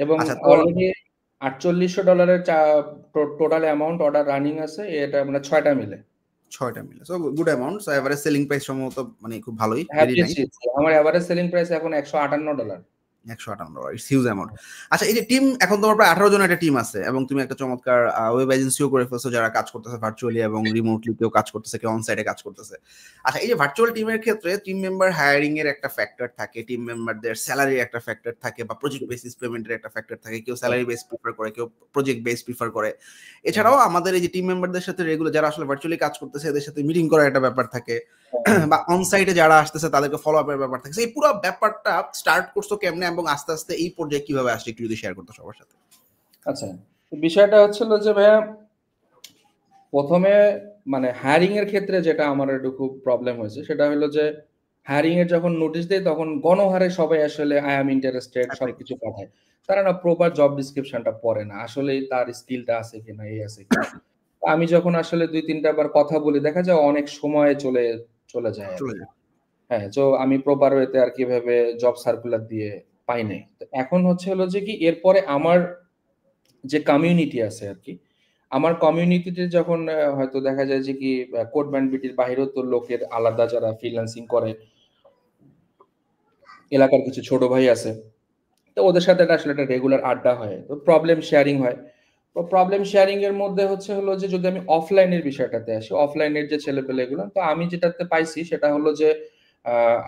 এবং আচ্ছা, তো already $4800 total amount order running আছে, এটা মানে 6টা মিলে। 6টা মিলে, so good amount. So average selling price সম্ভবত মানে খুব ভালোই, হ্যাঁ, ভেরি নাইস। আমার এভারেজ সেলিং প্রাইস এখন $158। $158, ইটস হিউজ অ্যামাউন্ট। আচ্ছা, এই যে টিম, এখন তোমার প্রায় 18 জন একটা টিম আছে এবং তুমি একটা চমৎকার ওয়েব এজেন্সিও করে ফেলছো যারা কাজ করতেছে ভার্চুয়ালি এবং রিমোটলি, কেউ কাজ করতেছে, কেউ অনসাইটে কাজ করতেছে। আচ্ছা, এই যে ভার্চুয়াল টিমের ক্ষেত্রে টিম মেম্বার হায়ারিং এর একটা ফ্যাক্টর থাকে, টিম মেম্বারদের স্যালারির একটা ফ্যাক্টর থাকে, বা প্রজেক্ট বেসিস পেমেন্টের একটা ফ্যাক্টর থাকে। কেউ স্যালারি বেস প্রিফার করে, কেউ প্রজেক্ট বেস প্রিফার করে। এছাড়াও আমাদের এই যে টিম মেম্বারদের সাথে রেগুলার যারা আসলে ভার্চুয়ালি কাজ করতেছে এদের সাথে মিটিং করার একটা ব্যাপার থাকে, বা অনসাইটে যারা আসতেছে তাদেরকে ফলো আপের ব্যাপার থাকে। এই পুরো ব্যাপারটা স্টার্ট করছো কেমনে এবং আস্তে আস্তে এই পর্যায়ে কিভাবে আসছে একটু যদি শেয়ার করতে সবার সাথে। আচ্ছা, বিষয়টা হচ্ছিল যে ভাইয়া, প্রথমে মানে হায়ারিং এর ক্ষেত্রে যেটা আমার একটু খুব প্রবলেম হয়েছে, সেটা হলো যে হায়ারিং এর যখন নোটিশ দেয় তখন গণহারে সবাই আসলে আই এম ইন্টারেস্টেড সবকিছু পাঠায়। তারা না প্রপার জব ডিসক্রিপশনটা পড়ে না, আসলে তার স্কিলটা আছে কিনা, এই আছে কিনা। আমি যখন আসলে 2-3টা বার কথা বলি, দেখা যায় অনেক সময় চলে চলে যায় আর চলে কি। যায়। হ্যাঁ, তো আমি প্রপার ওয়েতে আর কিভাবে জব সার্কুলার দিয়ে পাই নাই। তো এখন হচ্ছে হলো যে কি, এরপরে আমার যে কমিউনিটি আছে আর কি, আমার কমিউনিটিতে যখন হয়তো দেখা যায় যে কি কোড বিটির বাইরেও তো লোকের আলাদা যারা ফ্রিল্যান্সিং করে, এলাকার কিছু ছোট ভাই আছে, তো ওদের সাথে আসলে একটা রেগুলার আড্ডা হয়, তো প্রবলেম শেয়ারিং হয়। তো প্রবলেম শেয়ারিং এর মধ্যে হচ্ছে হলো যে যদি আমি অফলাইনের বিষয়টাতে আসি, অফলাইনের যে ছেলেপেলেগুলো, তো আমি যেটাতে পাইছি সেটা হলো যে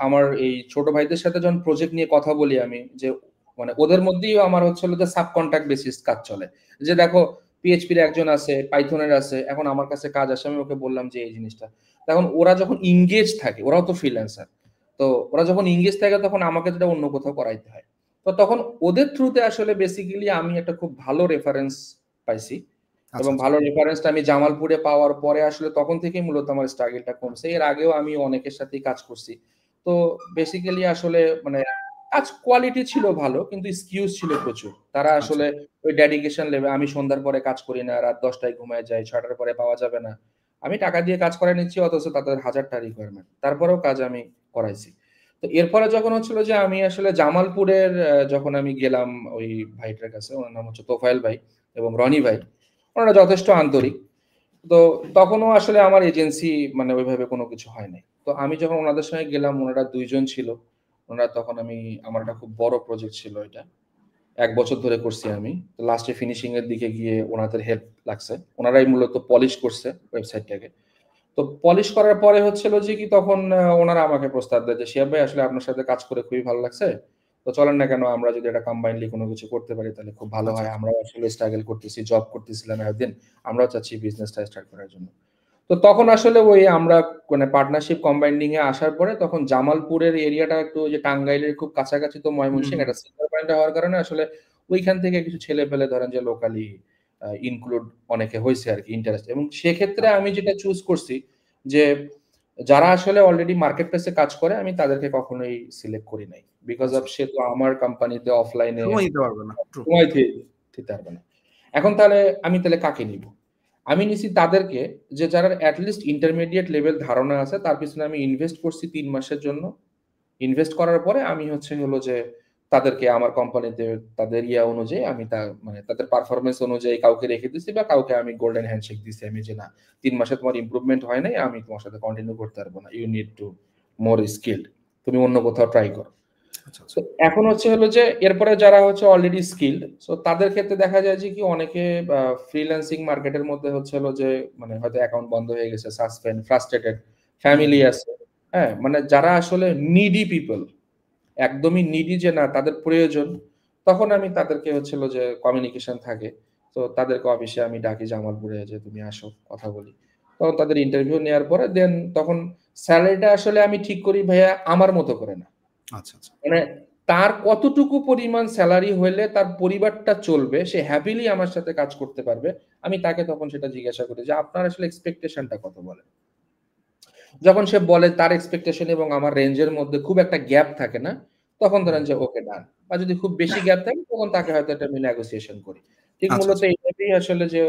আমার এই ছোট ভাইদের সাথে যখন প্রজেক্ট নিয়ে কথা বলি আমি, যে মানে ওদের মধ্যেই আমার হচ্ছে হলো যে সাব কন্ট্রাক্ট বেসিস কাজ চলে। যে দেখো পিএইচপির একজন আছে, পাইথনের আছে, এখন আমার কাছে কাজ আসে, আমি ওকে বললাম যে এই জিনিসটা। তখন ওরা যখন ইংগেজ থাকে, ওরাও তো ফ্রিল্যান্সার, তো ওরা যখন ইংগেজ থাকে তখন আমাকে যেটা অন্য কোথাও করাইতে হয়। তো তখন ওদের থ্রুতে আসলে বেসিক্যালি আমি একটা খুব ভালো রেফারেন্স পাইছি, আচ্ছা, এবং আচ্ছা। ভালো রেফারেন্সটা আমি জামালপুরে পাওয়ার পরে আসলে তখন থেকেই মূলত আমার স্ট্রাগলটা কমছে। এর আগেও আমি অনেকের সাথেই কাজ করছি। তো বেসিক্যালি আসলে মানে কাজ কোয়ালিটি ছিল ভালো, কিন্তু এক্সকিউজ ছিল প্রচুর। তারা আচ্ছা, আসলে ওই ডেডিকেশন লেভেল, আমি সন্ধ্যার পরে কাজ করি না, রাত 10টায় ঘুমায় যাই, 6টার পরে পাওয়া যাবে না। আমি টাকা দিয়ে কাজ করাই নিচ্ছি, অথচ তাদের 1000টা রিকোয়ারমেন্ট, তারপরেও কাজ আমি করাইছি। তো এরপরে যখন হচ্ছিল যে আমি আসলে জামালপুরের যখন আমি গেলাম ওই ভাইটার কাছে, ওনার নাম হচ্ছে তোফায়েল ভাই এবং রনি ভাই, ওনারা যথেষ্ট আন্তরিক। তো তখনও আসলে আমার এজেন্সি মানে ওইভাবে কোনো কিছু হয় নাই। তো আমি যখন ওনাদের সঙ্গে গেলাম, ওনারা 2 জন ছিল। ওনারা তখন আমার একটা খুব বড় প্রজেক্ট ছিল এটা। ১ বছর ধরে করছি আমি। তো লাস্টে ফিনিশিং এর দিকে গিয়ে ওনাদের হেল্প লাগছে। ওনারাই মূলত পলিশ করছে ওয়েবসাইটটাকে। তো পলিশ করার পরে হচ্ছিল যে কি, তখন ওনারা আমাকে প্রস্তাব দেয় যে, "শিহাব ভাই, আসলে আপনার সাথে কাজ করে খুবই ভালো লাগছে। তো চলেন না কেন আমরা যদি এটা কম্বাইনলি কোনো কিছু করতে পারি তাহলে খুব ভালো হয়। আমরাও আসলে স্ট্রাগল করতেছি, জব করতেছিলাম এতদিন। আমরাও চাচ্ছি বিজনেসটা স্টার্ট করার জন্য। তো তখন আসলে ওই আমরা মানে পার্টনারশিপ কম্বাইন্ডিং এ আসার পরে তখন জামালপুরের এরিয়াটা একটু ওই যে টাঙ্গাইলের খুব কাছাকাছি তো ময়মনসিংহ একটা সেন্টার পয়েন্ট হওয়ার কারণে আসলে ওইখান থেকে কিছু ছেলেপেলে ধরেন যে লোকালি ইনক্লুড অনেকে হইছে আরকি ইন্টারেস্ট। এবং সেক্ষেত্রে আমি যেটা চুজ করছি যে যারা আসলে অলরেডি মার্কেট প্লেসে কাজ করে আমি তাদেরকে কখনোই সিলেক্ট করি নাই। বিকজ অফ সে তো আমার কোম্পানিতে অফলাইনে সময় দিতে পারবে না। True. সময় দিতে পারবে না। এখন তাহলে আমি কাকে নিব? আমি নিছি তাদেরকে যে যারা এট লিস্ট ইন্টারমিডিয়েট লেভেল ধারণা আছে তার পিছনে আমি ইনভেস্ট করছি ৩ মাসের জন্য। ইনভেস্ট করার পরে আমি হলো যে তাদেরকে আমার কোম্পানিতে তাদের অনুযায়ী আমি মানে তাদের পারফরম্যান্স অনুযায়ী কাউকে রেখে দিছি বা কাউকে আমি গোল্ডেন হ্যান্ডশেক দিছি। আমি যে না ৩ মাসে তোমার ইমপ্রুভমেন্ট হয় নাই, আমি তোমার সাথে কন্টিনিউ করতে পারব না। You need to more skilled. তুমি অন্য কোথাও ট্রাই করো। তো এখন হলো যে এরপরে যারা অলরেডি স্কিলড, সো তাদের ক্ষেত্রে দেখা যায় যে কি অনেকে ফ্রিল্যান্সিং মার্কেটের মধ্যে হলো যে মানে হয়তো অ্যাকাউন্ট বন্ধ হয়ে গেছে, সাসপেন্ড, ফ্রাস্ট্রেটেড, ফ্যামিলি আছে। হ্যাঁ, মানে যারা আসলে নিডি পিপল, একদমই নিডি যে না তাদের প্রয়োজন, তখন আমি তাদেরকে হলো যে কমিউনিকেশন থাকে। তো তাদেরকে অফিসে আমি ডাকি জামালপুরে যে তুমি আসো কথা বলি। তখন তাদের ইন্টারভিউ নেওয়ার পরে দেন তখন স্যালারিটা আসলে আমি ঠিক করি ভাইয়া আমার মতো করে না। আচ্ছা, আচ্ছা। মানে তার কতটুকু পরিমাণ স্যালারি হইলে তার পরিবারটা চলবে, সে হ্যাপিলি আমার সাথে কাজ করতে পারবে, আমি তাকে তখন সেটা জিজ্ঞাসা করি যে আপনার আসলে এক্সপেকটেশনটা কত বলেন। যখন সে বলে তার এক্সপেকটেশন এবং আমার রেঞ্জের মধ্যে খুব একটা গ্যাপ থাকে না, তখন ধরেন যে ওকে ডান। বা যদি খুব বেশি গ্যাপ থাকে তখন তাকে হয়তো এটা আমি নেগোসিয়েশন করি। ঠিক আচ্ছা, মূলত আচ্ছা। এইভাবেই আসলে যে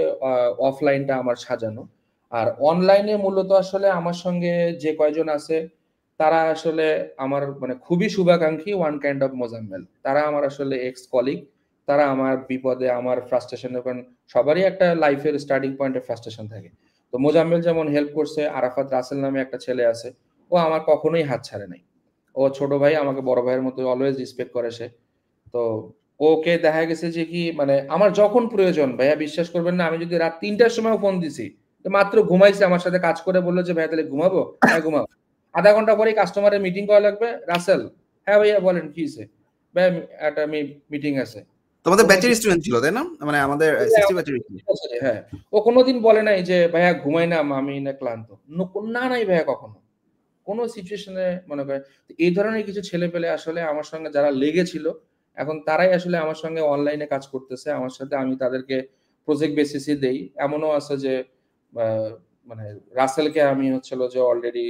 অফলাইনটা আমার সাজানো। আর অনলাইনে মূলত আসলে আমার সঙ্গে যে কয়জন আছে তারা আসলে আমার মানে খুবই শুভাকাঙ্ক্ষী, ওয়ান কাইন্ড অফ মোজাম্মেল। তারা আমার আসলে এক্স কলিগ। তারা আমার বিপদে, আমার ফ্রাস্ট্রেশনে, কারণ সবারই একটা লাইফের স্টার্টিং পয়েন্টে ফ্রাস্ট্রেশন থাকে। তো মোজাম্মেল যেমন হেল্প করছে, আরাফাত রাসেল নামে একটা ছেলে আছে। ও আমার কখনোই হাত ছাড়ে নাই। ও ছোট ভাই, আমাকে বড় ভাইয়ের মতো অলওয়েজ রেসপেক্ট করে সে। তো ওকে দেখা গেছে যে কি মানে আমার যখন প্রয়োজন ভাইয়া বিশ্বাস করবেন না, আমি যদি রাত ৩ টার সময়ও ফোন দিছি, তো মাত্র ঘুমাইছে আমার সাথে কাজ করে বলল যে, "ভাইয়া তাহলে ঘুমাবো?" "হ্যাঁ, ঘুমাও।" ০.৫ ঘন্টা পরেই কাস্টমারের মিটিং করা লাগবে। "রাসেল।" "হ্যাঁ ভাইয়া বলেন কি হইছে?" "ভাইয়া একটা মিটিং আছে।ু তোমাদের কোনো ব্যাচের স্টুডেন্ট ছিল, তাই না? মানে আমাদের 60 ব্যাচের ছিল। হ্যাঁ। ও কোনদিন বলে নাই যে, "ভাইয়া ঘুমাই না, আমি না ক্লান্ত।" না নাই ভাইয়া কখনো। কোন সিচুয়েশন এ মনে করেন এই ধরনের কিছু ছেলেপেলে আসলে আমার সঙ্গে যারা লেগেছিল, এখন তারাই আসলে আমার সঙ্গে অনলাইনে কাজ করতেছে। আমার সাথে আমি তাদেরকে প্রজেক্ট বেসিস এ দেই। এমনও আছে যে আ মানে রাসেলকে আমি হলো যে অলরেডি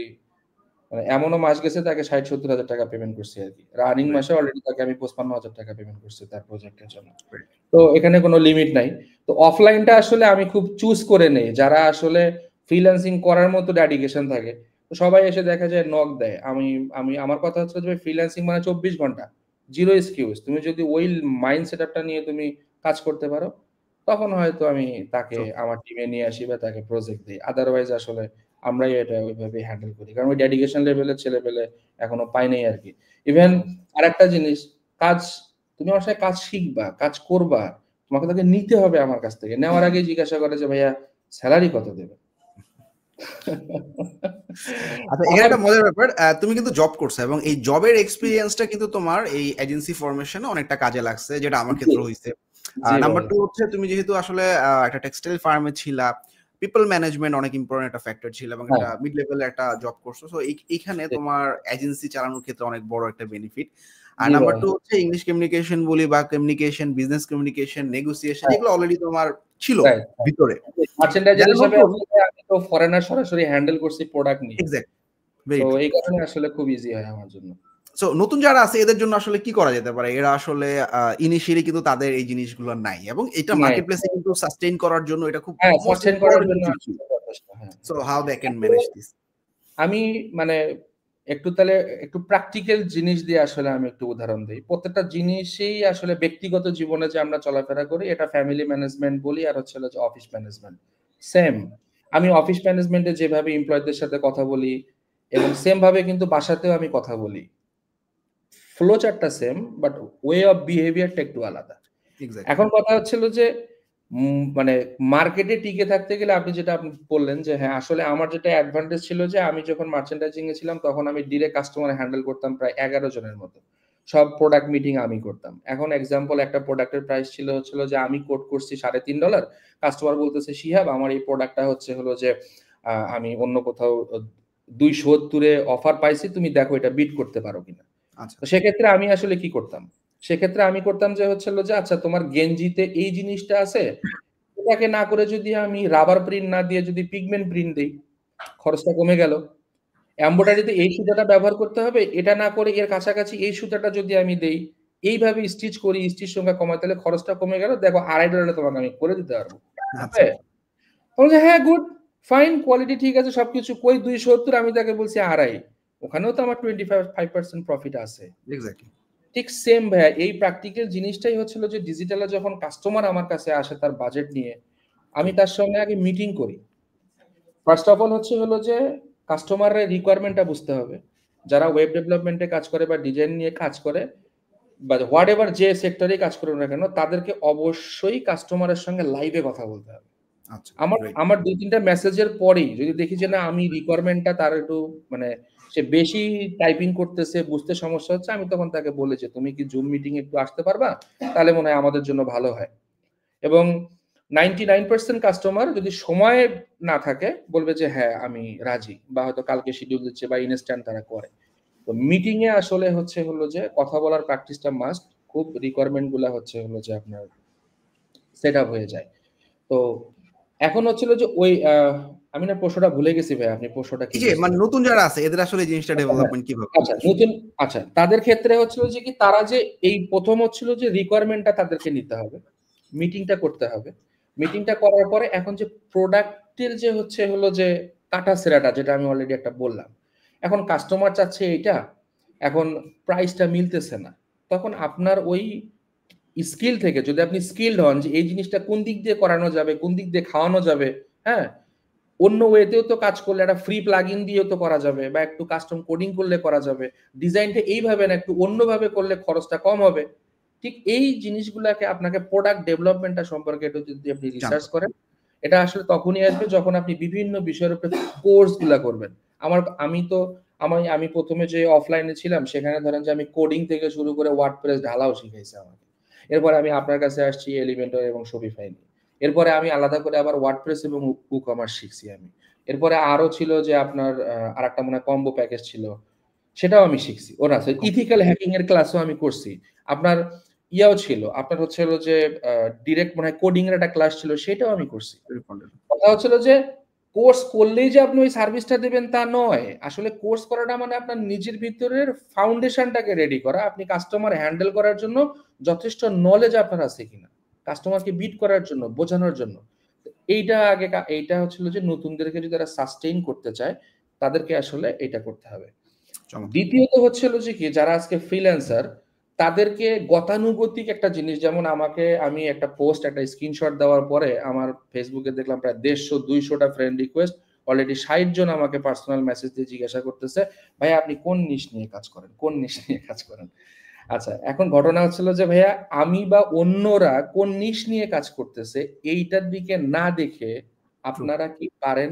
মানে এমনও মাস গেছে তাকে ৬০,০০০ হাজার টাকা পেমেন্ট করছি আরকি। রানিং রাইট, মাসে অলরেডি তাকে আমি ৫৫,০০০ টাকা পেমেন্ট করছি তার প্রজেক্টের জন্য। রাইট। তো এখানে কোনো লিমিট নাই। তো অফলাইনটা আসলে আমি খুব চুজ করে নেই। যারা আসলে ফ্রিল্যান্সিং করার মতো ডেডিকেশন থাকে। তো সবাই এসে দেখা যায় নক দেয়। আমি আমি আমার কথা হচ্ছে যে ফ্রিল্যান্সিং মানে ২৪ ঘন্টা। 0 এক্সকিউজ। তুমি যদি ওই মাইন্ড সেটআপটা নিয়ে তুমি কাজ করতে পারো, তখন হয়তো আমি তাকে ট্রু। আমার টিমে নিয়ে আসি বা তাকে প্রজেক্ট দেই। আদারওয়াইজ আসলে আমরাই এটা ওইভাবে হ্যান্ডেল করি। কারণ ওই ডেডিকেশন লেভেলের ছেলেপেলে এখনো পাই নাই আরকি। Even true. আরেকটা জিনিস, কাজ তুমি আমার সাথে কাজ শিখবা, কাজ করবা। তোমাকে তাকে নিতে হবে আমার কাছ থেকে। নেওয়ার আগেই জিজ্ঞাসা করে যে, "ভাইয়া সেলারি কত দেবেন?" আচ্ছা, এখানে আমার একটা মজার ব্যাপার। তুমি কিন্তু জব করছো এবং এই জবের এক্সপেরিয়েন্সটা কিন্তু তোমার এই এজেন্সি ফরমেশন এ অনেকটা কাজে লাগছে, যেটা আমার জি, ক্ষেত্রেও হইছে। জি নাম্বার ভাই। 2 হচ্ছে তুমি যেহেতু আসলে একটা টেক্সটাইল ফার্মে ছিলা, পিপল ম্যানেজমেন্ট অনেক ইম্পোর্টেন্ট একটা ফ্যাক্টর ছিল এবং হ্যাঁ, একটা মিড লেভেলের একটা জব করছো। সো এইখানে জি, তোমার এজেন্সি চালানোর ক্ষেত্রে অনেক বড় একটা বেনিফিট। আর জি নাম্বার ভাই। 2 হচ্ছে ইংলিশ কমিউনিকেশন বলি বা কমিউনিকেশন, বিজনেস কমিউনিকেশন, নেগোসিয়েশন হ্যাঁ, এগুলো অলরেডি তোমার ছিল রাইট, রাইট। ভিতরে। মার্চেন্ডাইজার যারা হিসেবে নতুন আসলে আমি তো ফরেনার সরাসরি হ্যান্ডেল করছি প্রোডাক্ট নিয়ে। এক্সাক্ট, তো ভেরি ট্রু। এই কারণে আসলে খুব ইজি হয় আমার জন্য। সো নতুন যারা আছে এদের জন্য আসলে কি করা যেতে পারে? এরা আসলে ইনিশিয়ালি কিন্তু তাদের এই জিনিসগুলো নাই এবং এটা নাই। মার্কেট প্লেসে কিন্তু সাস্টেইন করার জন্য এটা খুব হ্যাঁ, মোস্ট সাস্টেইন করার ইম্পোর্টেন্ট জন্য কিছু ইস্যু। আসলে যথেষ্ট। হ্যাঁ, সো হ্যাঁ। হাউ দে ক্যান আসলে ম্যানেজ দিস? আমি মানে একটু প্র্যাকটিক্যাল জিনিস দিয়ে আসলে আমি একটু উদাহরণ দেই। প্রত্যেকটা জিনিসেই আসলে ব্যক্তিগত জীবনে যে আমরা চলাফেরা করি এটা ফ্যামিলি ম্যানেজমেন্ট বলি আর হলো যে অফিস ম্যানেজমেন্ট। সেম। আমি অফিস ম্যানেজমেন্টে যেভাবে এমপ্লয়িদের সাথে কথা বলি এবং সেম ভাবে কিন্তু বাসাতেও আমি কথা বলি। ফ্লো চার্টটা same but way of behaviour টা একটু আলাদা। এক্সাক্টলি। এখন কথা হচ্ছিল যে মানে মার্কেটে টিকে থাকতে গেলে আপনি বললেন যে হ্যাঁ, আসলে আমার যেটা অ্যাডভান্টেজ ছিল যে আমি যখন মার্চেন্ডাইজিং এ ছিলাম তখন আমি ডিরেক্ট কাস্টমার হ্যান্ডেল করতাম প্রায় ১১ জনের মতো। সব প্রোডাক্ট মিটিং আমি করতাম। এখন এক্সাম্পল একটা প্রোডাক্টের প্রাইস ছিল যে আমি কোট করছি $3.5, কাস্টমার বলতেছে শিহাব আমার এই প্রোডাক্টটা হলো যে আমি অন্য কোথাও 270 অফার পাইছি, তুমি দেখো এটা বিট করতে পারো কিনা। আচ্ছা তো সেক্ষেত্রে আমি আসলে কি করতাম, সেক্ষেত্রে আমি করতাম যে যে আচ্ছা তোমার গেঞ্জিতে এই জিনিসটা আছে, এটাকে না করে যদি আমি রাবার প্রিন্ট না দিয়ে যদি পিগমেন্ট প্রিন্ট দেই, খরচটা কমে গেল। এমব্রয়ডারিতে এই সুতাটা ব্যবহার করতে হবে, এটা না করে এর কাছাকাছি এই সুতাটা যদি আমি দেই, এইভাবে স্টিচ করি, স্টিচ সংখ্যা কমাই, তাহলে খরচটা কমে গেল, দেখো $2.5 তোমাকে আমি করে দিতে পারবো। আচ্ছা বলছে হ্যাঁ গুড ফাইন, কোয়ালিটি ঠিক আছে সবকিছু, কই 270, আমি তাকে বলছি 2.5, ওখানেও তো আমার 25% প্রফিট আছে। এক্স্যাক্টলি ঠিক সেম ভাইয়া, এই প্র্যাকটিক্যাল জিনিসটাই যে ডিজিটালে যখন কাস্টমার আমার কাছে আসে তার বাজেট নিয়ে, আমি তার সঙ্গে আগে মিটিং করি। ফার্স্ট অফ অল যে কাস্টমারের রিকোয়ারমেন্টটা বুঝতে হবে। যারা ওয়েব ডেভেলপমেন্টে কাজ করে বা ডিজাইন নিয়ে কাজ করে বা হোয়াট এভার যে সেক্টরে কাজ করুক না কেন, তাদেরকে অবশ্যই কাস্টমারের সঙ্গে লাইভে কথা বলতে হবে। আচ্ছা আমার 2-3টা মেসেজের পরেই যদি দেখি যে না আমি রিকোয়ারমেন্টটা তার একটু মানে সে বেশি টাইপিং করতেছে, বুঝতে সমস্যা হচ্ছে, আমি তখন তাকে বলে যে তুমি কি জুম মিটিং একটু আসতে পারবা, তাহলে মনে হয় আমাদের জন্য ভালো হয়। এবং 99% কাস্টমার যদি সময় না থাকে বলবে যে হ্যাঁ আমি রাজি, বা হয়তো কালকে শিডিউল দিচ্ছে বা ইনস্ট্যান্ট তারা করে। তো মিটিং এ আসলে যে কথা বলার প্র্যাকটিসটা মাস্ট, খুব রিকোয়ারমেন্ট গুলা যে আপনার সেট আপ হয়ে যায়। তো এখন যে ওই আমি না প্রশ্নটা ভুলে গেছি ভাই, আপনি প্রশ্নটা কি এই যে মানে নতুন যারা আছে এদের আসলে এই জিনিসটা ডেভেলপমেন্ট কিভাবে আচ্ছা নতুন, আচ্ছা তাদের ক্ষেত্রে যে কি তারা যে এই প্রথম যে রিকোয়ারমেন্টটা তাদেরকে নিতে হবে, মিটিংটা করতে হবে, মিটিংটা করার পরে এখন যে প্রোডাক্টের যে যে কাটা সেরাটা, যেটা আমি অলরেডি একটা বললাম, এখন কাস্টমার চাচ্ছে এইটা, এখন প্রাইসটা মিলতেছে না, তখন আপনার ওই স্কিল থেকে যদি আপনি স্কিলড হন যে এই জিনিসটা কোন দিক দিয়ে করানো যাবে, কোন দিক দিয়ে খাওয়ানো যাবে, হ্যাঁ অন্য ওয়েতেও তো কাজ করলে, একটা ফ্রি প্লাগইন দিয়েও তো করা যাবে, বা একটু কাস্টম কোডিং করলে করা যাবে, ডিজাইনটা এইভাবে না একটু অন্যভাবে করলে খরচটা কম হবে। ঠিক এই জিনিসগুলোকে আপনাকে প্রোডাক্ট ডেভেলপমেন্টটা সম্পর্কে একটু যদি আপনি রিসার্চ করেন, এটা আসলে তখনই আসবে যখন আপনি বিভিন্ন বিষয়ের উপরে কোর্স গুলা করবেন। আমি প্রথমে যে অফলাইনে ছিলাম সেখানে ধরেন যে আমি কোডিং থেকে শুরু করে ওয়ার্ডপ্রেস ঢালাও শিখাইছে আমাকে। এরপরে আমি আপনার কাছে আসছি এলিমেন্টর এবং শপিফাই নিয়ে। এরপরে আমি আলাদা করে আবার ওয়ার্ডপ্রেস এবং ই-কমার্স শিখছি আমি। এরপরে আরো ছিল যে আপনার আরেকটা মনে হয় কম্বো প্যাকেজ ছিল, সেটাও আমি শিখছি। না ইথিক্যাল হ্যাকিং এর ক্লাসও আমি করছি। আপনার ইয়াও ছিল, আপনার যে ডিরেক্ট মনে হয় কোডিং এর একটা ক্লাস ছিল, সেটাও আমি করছি। কথা যে কোর্স করলেই যে আপনি ওই সার্ভিসটা দিবেন তা নয়। আসলে কোর্স করাটা মানে আপনার নিজের ভিতরের ফাউন্ডেশনটাকে রেডি করা, আপনি কাস্টমার হ্যান্ডেল করার জন্য যথেষ্ট নলেজ আপনার আছে কিনা, কাস্টমারকে বিট করার জন্য, বোঝানোর জন্য। এইটা যে নতুনদেরকে যদি তারা সাস্টেইন করতে চায়, তাদেরকে আসলে এটা করতে হবে। দ্বিতীয়ত যে কি, যারা আজকে ফ্রিল্যান্সার, তাদেরকে গতানুগতিক একটা জিনিস, যেমন আমি একটা পোস্ট, একটা স্ক্রিনশট দেওয়ার পরে আমার ফেসবুকে দেখলাম প্রায় 150-200টা ফ্রেন্ড রিকোয়েস্ট, অলরেডি 60 জন আমাকে পার্সোনাল মেসেজ দিয়ে জিজ্ঞাসা করতেছে ভাই আপনি কোন নিশ নিয়ে কাজ করেন। আচ্ছা, এখন ঘটনা যে ভাইয়া আমি বা অন্যরা কোন নিশ নিয়ে কাজ করতেছে এইটার দিকে না দেখে আপনারা কি পারেন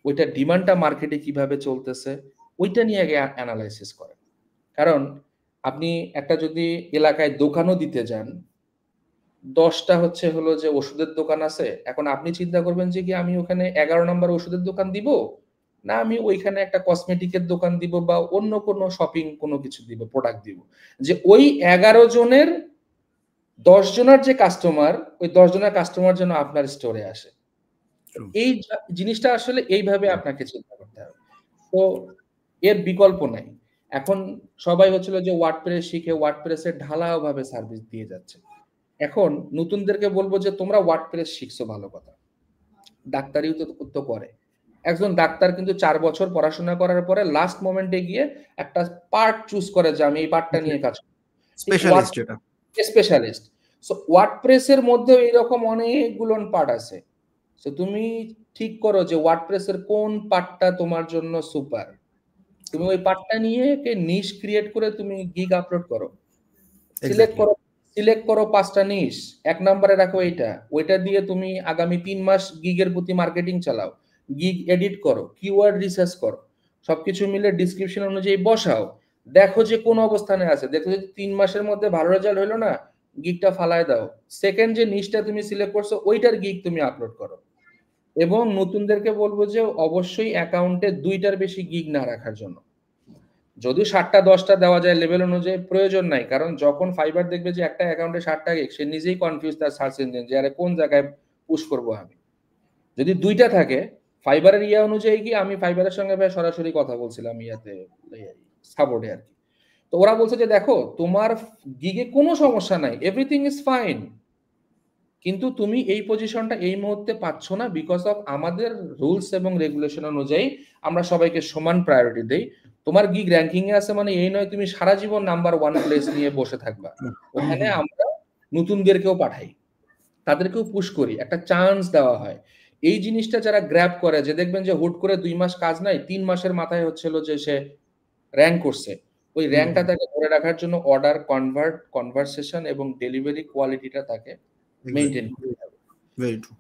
ওইটা ডিমান্ডটা মার্কেটে কিভাবে চলতেছে ওইটা নিয়ে আগে অ্যানালাইসিস করেন। কারণ আপনি একটা যদি এলাকায় দোকানও দিতে যান, 10টা যে ওষুধের দোকান আছে, এখন আপনি চিন্তা করবেন যে কি আমি ওখানে 11 নম্বর ওষুধের দোকান দিব, না আমি ওইখানে একটা কসমেটিকের দোকান দিব বা অন্য কোনো শপিং কোনো কিছু দিব, প্রোডাক্ট দিব, যে ওই 11 জনের 10 জনের যে কাস্টমার, ওই 10 জনের কাস্টমার যেন আপনার স্টোরে আসে। এই জিনিসটা আসলে এইভাবে আপনাকে চিন্তা করতে হবে। তো এর বিকল্প নাই। এখন সবাই যে ওয়ার্ডপ্রেস শিখে ওয়ার্ডপ্রেসের ঢালাও ভাবে সার্ভিস দিয়ে যাচ্ছে। এখন নতুনদেরকে বলবো যে তোমরা ওয়ার্ডপ্রেস শিখছো ভালো কথা, ডাক্তারিও তো করে। একজন ডাক্তার কিন্তু 4 বছর পড়াশোনা করার পরে লাস্ট মোমেন্টে গিয়ে একটা পার্ট চুজ করে যে আমি এই পার্টটা নিয়ে কাজ করব, স্পেশালিস্ট। এটা স্পেশালিস্ট। সো ওয়ার্ডপ্রেসের মধ্যে এইরকম অনেকগুলো পার্ট আছে। সো তুমি ঠিক করো যে ওয়ার্ডপ্রেসের কোন পার্টটা তোমার জন্য সুপার, তুমি ওই পার্টটা নিয়ে নিশ ক্রিয়েট করে তুমি গিগ আপলোড করো, সিলেক্ট করো 5টা নিশ, 1 নম্বরে রাখো এইটা, ওইটা দিয়ে তুমি আগামী 3 মাস গিগের প্রতি মার্কেটিং চালাও, গিগ এডিট করো, কিওয়ার্ড রিসার্চ করো, সবকিছু মিলে ডেসক্রিপশন অনুযায়ী বসাও, দেখো যে কোন অবস্থানে আছে, দেখো যদি 3 মাসের মধ্যে ভালো রেজাল্ট হলো না, গিগটা ফালায় দাও। সেকেন্ড যে নিশটা তুমি সিলেক্ট করছো ওইটার গিগ তুমি আপলোড করো। এবং নতুনদেরকে বলবো যে অবশ্যই অ্যাকাউন্টে 2টার বেশি গিগ না রাখার জন্য। যদি 7টা 10টা দেওয়া যায় লেভেল অনুযায়ী, প্রয়োজন নাই। কারণ যখন ফাইবার দেখবে যে একটা অ্যাকাউন্টে 7টা গিগ, সে নিজেই কনফিউজ তার সার্চ ইঞ্জিন যে আরে কোন জায়গায় পুশ করবো আমি। যদি 2টা থাকে, ফাইবারের ইয়া অনুযায়ী কি আমি ফাইবারের সঙ্গে ভাই সরাসরি কথা বলছিলাম ইয়াতে, সাপোর্টে আর কি। তো ওরা বলছে যে দেখো তোমার গিগে কোনো সমস্যা নাই, এভরিথিং ইজ ফাইন, কিন্তু তুমি এই পজিশনটা এই মুহূর্তে পাচ্ছ না বিকজ অফ আমাদের রুলস এবং রেগুলেশন অনুযায়ী আমরা সবাইকে সমান প্রায়োরিটি দেই। তোমার গিগ র্যাঙ্কিং এ আছে মানে এই নয় তুমি সারা জীবন নাম্বার 1 প্লেস নিয়ে বসে থাকবা। ওখানে আমরা নতুনদেরকেও পাঠাই, তাদেরকেও পুশ করি, একটা চান্স দেওয়া হয়। এই জিনিসটা যারা গ্র্যাব করে, যে দেখবেন যে হুট করে 2 মাস কাজ নাই, 3 মাসের মাথায় হচ্ছিল যে সে র্যাঙ্ক করছে, ওই র্যাঙ্কটা তাকে ধরে রাখার জন্য অর্ডার কনভারসেশন এবং ডেলিভারি কোয়ালিটিটা তাকে মেইনটেইন করতে হবে। Very true.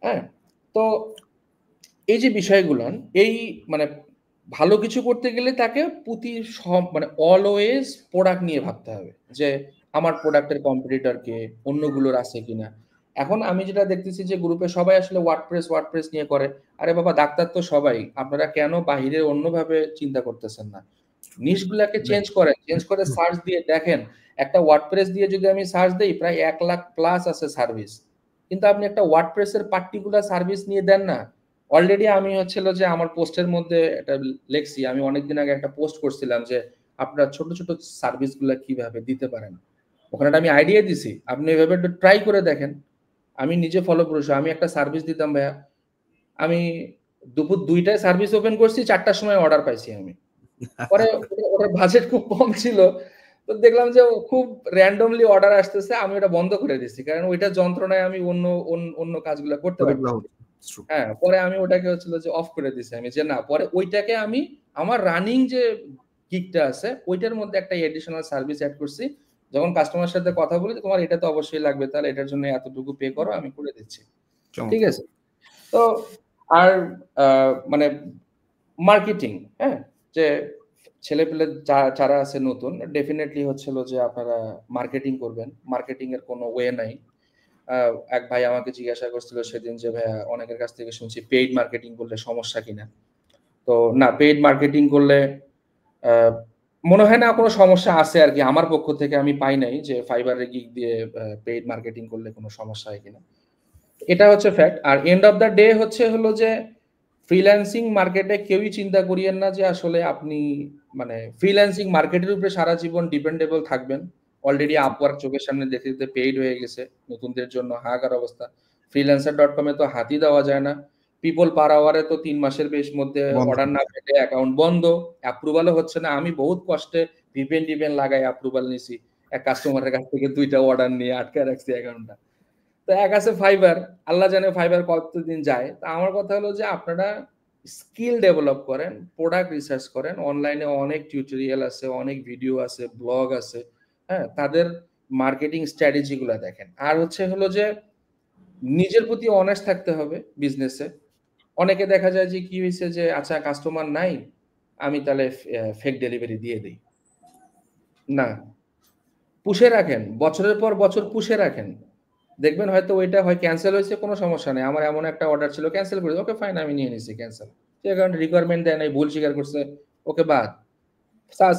হ্যাঁ, তো এই যে বিষয়গুলো, এই মানে ভালো কিছু করতে গেলে তাকে মানে অলওয়েজ প্রোডাক্ট নিয়ে ভাবতে হবে যে আমার প্রোডাক্টের কম্পিটিটর কে, অন্যগুলোর আছে কিনা। এখন আমি যেটা দেখতেছি যে গ্রুপে সবাই আসলে ওয়ার্ডপ্রেস নিয়ে করে। আরে বাবা, ডাক্তার তো সবাই, আপনারা কেন বাহিরে অন্যভাবে চিন্তা করতেছেন না? নিশগুলাকে চেঞ্জ করে সার্চ দিয়ে দেখেন। একটা ওয়ার্ডপ্রেস দিয়ে যদি আমি সার্চ দেই, প্রায় 1 লাখ প্লাস আছে সার্ভিস, কিন্তু আপনি একটা ওয়ার্ডপ্রেসের পার্টিকুলার সার্ভিস নিয়ে দেন না। অলরেডি আমি হচ্ছিল যে আমার পোস্টের মধ্যে এটা লেখছি, আমি অনেকদিন আগে একটা পোস্ট করছিলাম যে আপনারা ছোট ছোট সার্ভিসগুলো কিভাবে দিতে পারেন, ওখানে আমি আইডিয়া দিছি, আপনি এভাবে একটু ট্রাই করে দেখেন। আমি নিজে ফলপ্রসূ, আমি একটা সার্ভিস দিতাম ভাইয়া, আমি দুপুর 2টায় সার্ভিস ওপেন করছি, 4টার সময় অর্ডার পাইছি আমি। পরে ওটার বাজেট খুব কম ছিল, তো দেখলাম যে খুব র্যান্ডমলি অর্ডার আসতেছে, আমি ওটা বন্ধ করে দিচ্ছি, কারণ ওইটা যন্ত্রণায় আমি অন্য কাজগুলো করতে পারতাম। হ্যাঁ, পরে আমি ওটাকে হচ্ছিল যে অফ করে দিছি আমি, যে না, পরে ওইটাকে আমি আমার রানিং যে গিগটা আছে ওইটার মধ্যে একটা এডিশনাল সার্ভিস অ্যাড করছি। যখন কাস্টমার সাথে কথা বলি, তোমার এটা তো অবশ্যই লাগবে, তাহলে এটার জন্য এতটুকু পে করো, আমি করে দিচ্ছি। ঠিক আছে? তো আর মানে মার্কেটিং, হ্যাঁ, যে ছেলেপেলে যারা আছে নতুন, ডেফিনেটলি হচ্ছিল যে আপনারা মার্কেটিং করবেন। মার্কেটিং এর কোনো ওয়ে নাই। এক ভাই আমাকে জিজ্ঞাসা করছিল সেদিন যে ভাইয়া অনেকের কাছ থেকে শুনছি পেইড মার্কেটিং করলে সমস্যা কিনা। তো না, পেইড মার্কেটিং করলে মনে হয় না কোনো সমস্যা আছে আর কি। আমার পক্ষ থেকে আমি পাই নাই যে ফাইবারে গিগ দিয়ে পেইড মার্কেটিং করলে কোনো সমস্যা হয় কিনা। এটা হচ্ছে ফ্যাক্ট। আর এন্ড অফ দ্য ডে হলো যে ফ্রিল্যান্সিং মার্কেটে কেউই চিন্তা করিয়েন না যে আসলে আপনি মানে ফ্রিল্যান্সিং মার্কেটের উপরে সারা জীবন ডিপেন্ডেবল থাকবেন। অলরেডি আপওয়ার্ক চোখের সামনে দেখতে দেখতে পেইড হয়ে গেছে, নতুনদের জন্য হাহাকার অবস্থা। freelancer.com এ তো হাতই দেওয়া যায় না। পিপল পার আওয়ারে তো 3 মাসের মধ্যে অর্ডার না পেলে অ্যাকাউন্ট বন্ধ, অ্যাপ্রুভালও হচ্ছে না। আমি বহুত কষ্টে ভিপিএন লাগাই অ্যাপ্রুভাল নিছি, এক কাস্টমারের কাছ থেকে 2টা অর্ডার নিয়ে আটকে রাখছি অ্যাকাউন্টটা। তো এক আছে ফাইবার, আল্লাহ জানে ফাইবার কতদিন যায়। তা আমার কথা হলো যে আপনারা স্কিল ডেভেলপ করেন, প্রোডাক্ট রিসার্চ করেন, অনলাইনে অনেক টিউটোরিয়াল আছে, অনেক ভিডিও আছে, ব্লগ আছে, হ্যাঁ, তাদের মার্কেটিং স্ট্র্যাটেজি গুলা দেখেন। আর হলো যে নিজের প্রতি অনেস্ট থাকতে হবে বিজনেসে। অনেকে দেখা যায় যে কি হয়েছে যে আচ্ছা কাস্টমার নাই, আমি তাহলে ফেক ডেলিভারি দিয়ে দিই। না, পুষে রাখেন, বছরের পর বছর পুষে রাখেন, দেখবেন হয়তো ওইটা হয় ক্যান্সেল হয়েছে, কোনো সমস্যা নেই। আমার এমন একটা অর্ডার ছিল, ক্যান্সেল করে, ওকে ফাইন, আমি নিয়ে নিছি ক্যান্সেল। সে কারণে রিকোয়ারমেন্ট দেয় নাই, ভুল স্বীকার করছে, ওকে বাদ,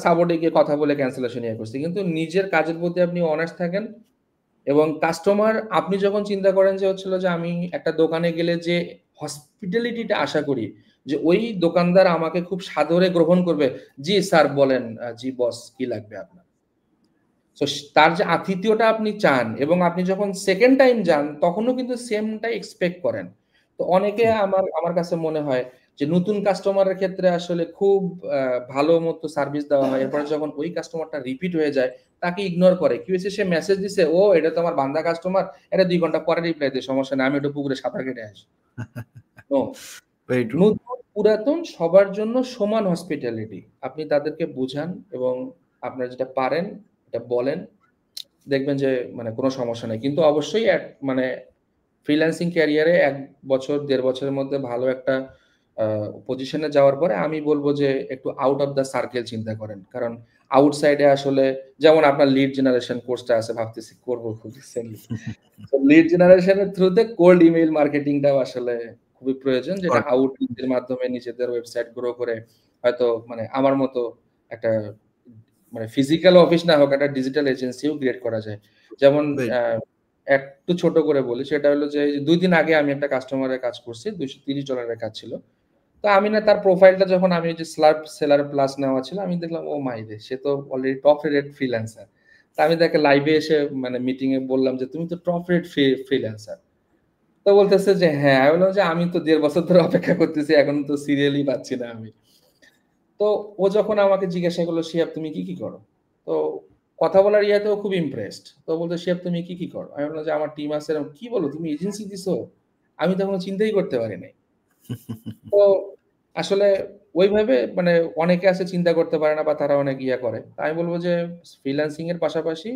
সাপোর্টে গিয়ে কথা বলে ক্যান্সেলেশন ইয়ে করছে। কিন্তু নিজের কাজের প্রতি আপনি অনেস্ট থাকেন। এবং কাস্টমার, আপনি যখন চিন্তা করেন যে যে আমি একটা দোকানে গেলে যে হসপিটালিটিটা আশা করি যে ওই দোকানদার আমাকে খুব সাদরে গ্রহণ করবে, জি স্যার বলেন, জি বস কি লাগবে আপনার, তো তার যে আতিথ্যটা আপনি চান, এবং আপনি যখন সেকেন্ড টাইম যান তখনও কিন্তু সেমটাই এক্সপেক্ট করেন। তো অনেকে আমার কাছে মনে হয় যে নতুন কাস্টমারের ক্ষেত্রে আসলে খুব ভালো মতো সার্ভিস দেওয়া হয়, এরপরে যখন ওই কাস্টমারটা রিপিট হয়ে যায় তাকে ইগনোর করে। কি হয়েছে, সে মেসেজ দিছে, ও এটা তো আমার বান্দা কাস্টমার, এটা 2 ঘন্টা পরে রিপ্লাই দেয়, সমস্যা নেই, আমি একটু পুকুরে সাঁতার কেটে আসি। নতুন পুরাতন সবার জন্য সমান হসপিটালিটি, আপনি তাদেরকে বুঝান এবং আপনারা যেটা পারেন এটা বলেন, দেখবেন যে মানে কোনো সমস্যা নেই। কিন্তু অবশ্যই মানে ফ্রিল্যান্সিং ক্যারিয়ারে 1 বছর 1.5 বছরের মধ্যে ভালো একটা পজিশনে যাওয়ার পরে আমি বলবো যে একটু আউট অফ দ্য সার্কেল চিন্তা করেন, কারণ আউটসাইডে আসলে যেমন আপনার লিড জেনারেশন কোর্সটা আছে, ভাবতেছি করবো খুব রিসেন্টলি। তো লিড জেনারেশনের থ্রুতে কোল্ড ইমেইল মার্কেটিংটাও আসলে খুবই প্রয়োজন, যেটা আউটরিচ এর মাধ্যমে নিজেদের ওয়েবসাইট গ্রো করে হয়তো মানে আমার মতো একটা মানে ফিজিক্যাল অফিস না হোক, একটা ডিজিটাল এজেন্সিও ক্রিয়েট করা যায়। যেমন একটু ছোট করে বলি, সেটা হলো যে 2 দিন আগে আমি একটা কাস্টমারের কাজ করছি, $230 কাজ ছিল। তো আমি না তার প্রোফাইলটা যখন আমি যে স্লার্প সেলার প্লাস নেওয়া ছিল, আমি দেখলাম ও মাই রে, সে তো অলরেডি টপ রেটেড ফ্রিল্যান্সার। তা আমি তাকে লাইভে এসে মানে মিটিং এ বললাম যে তুমি তো টপ রেট ফ্রিল্যান্সার। তো বলতেছে যে হ্যাঁ। আমি বললাম যে আমি তো 1.5 বছর ধরে অপেক্ষা করতেছি, এখন তো সিরিয়ালই পাচ্ছি না আমি। তো ও যখন আমাকে জিজ্ঞাসা করলো, শিহাব তুমি কি করো? তো কথা বলার ইয়াতেও খুব ইমপ্রেসড। তো বলতে, শিহাব তুমি কি করো? আমি বললাম যে আমার টিম আছে। কি বলো, তুমি এজেন্সি দিছো? আমি তো কোনো চিন্তাই করতে পারি নাই। তো আসলে ওইভাবে মানে অনেকে আছে চিন্তা করতে পারে না, বা তারা অনেক ইয়া করে। আমি বলবো যে ফ্রিল্যান্সিং এর পাশাপাশি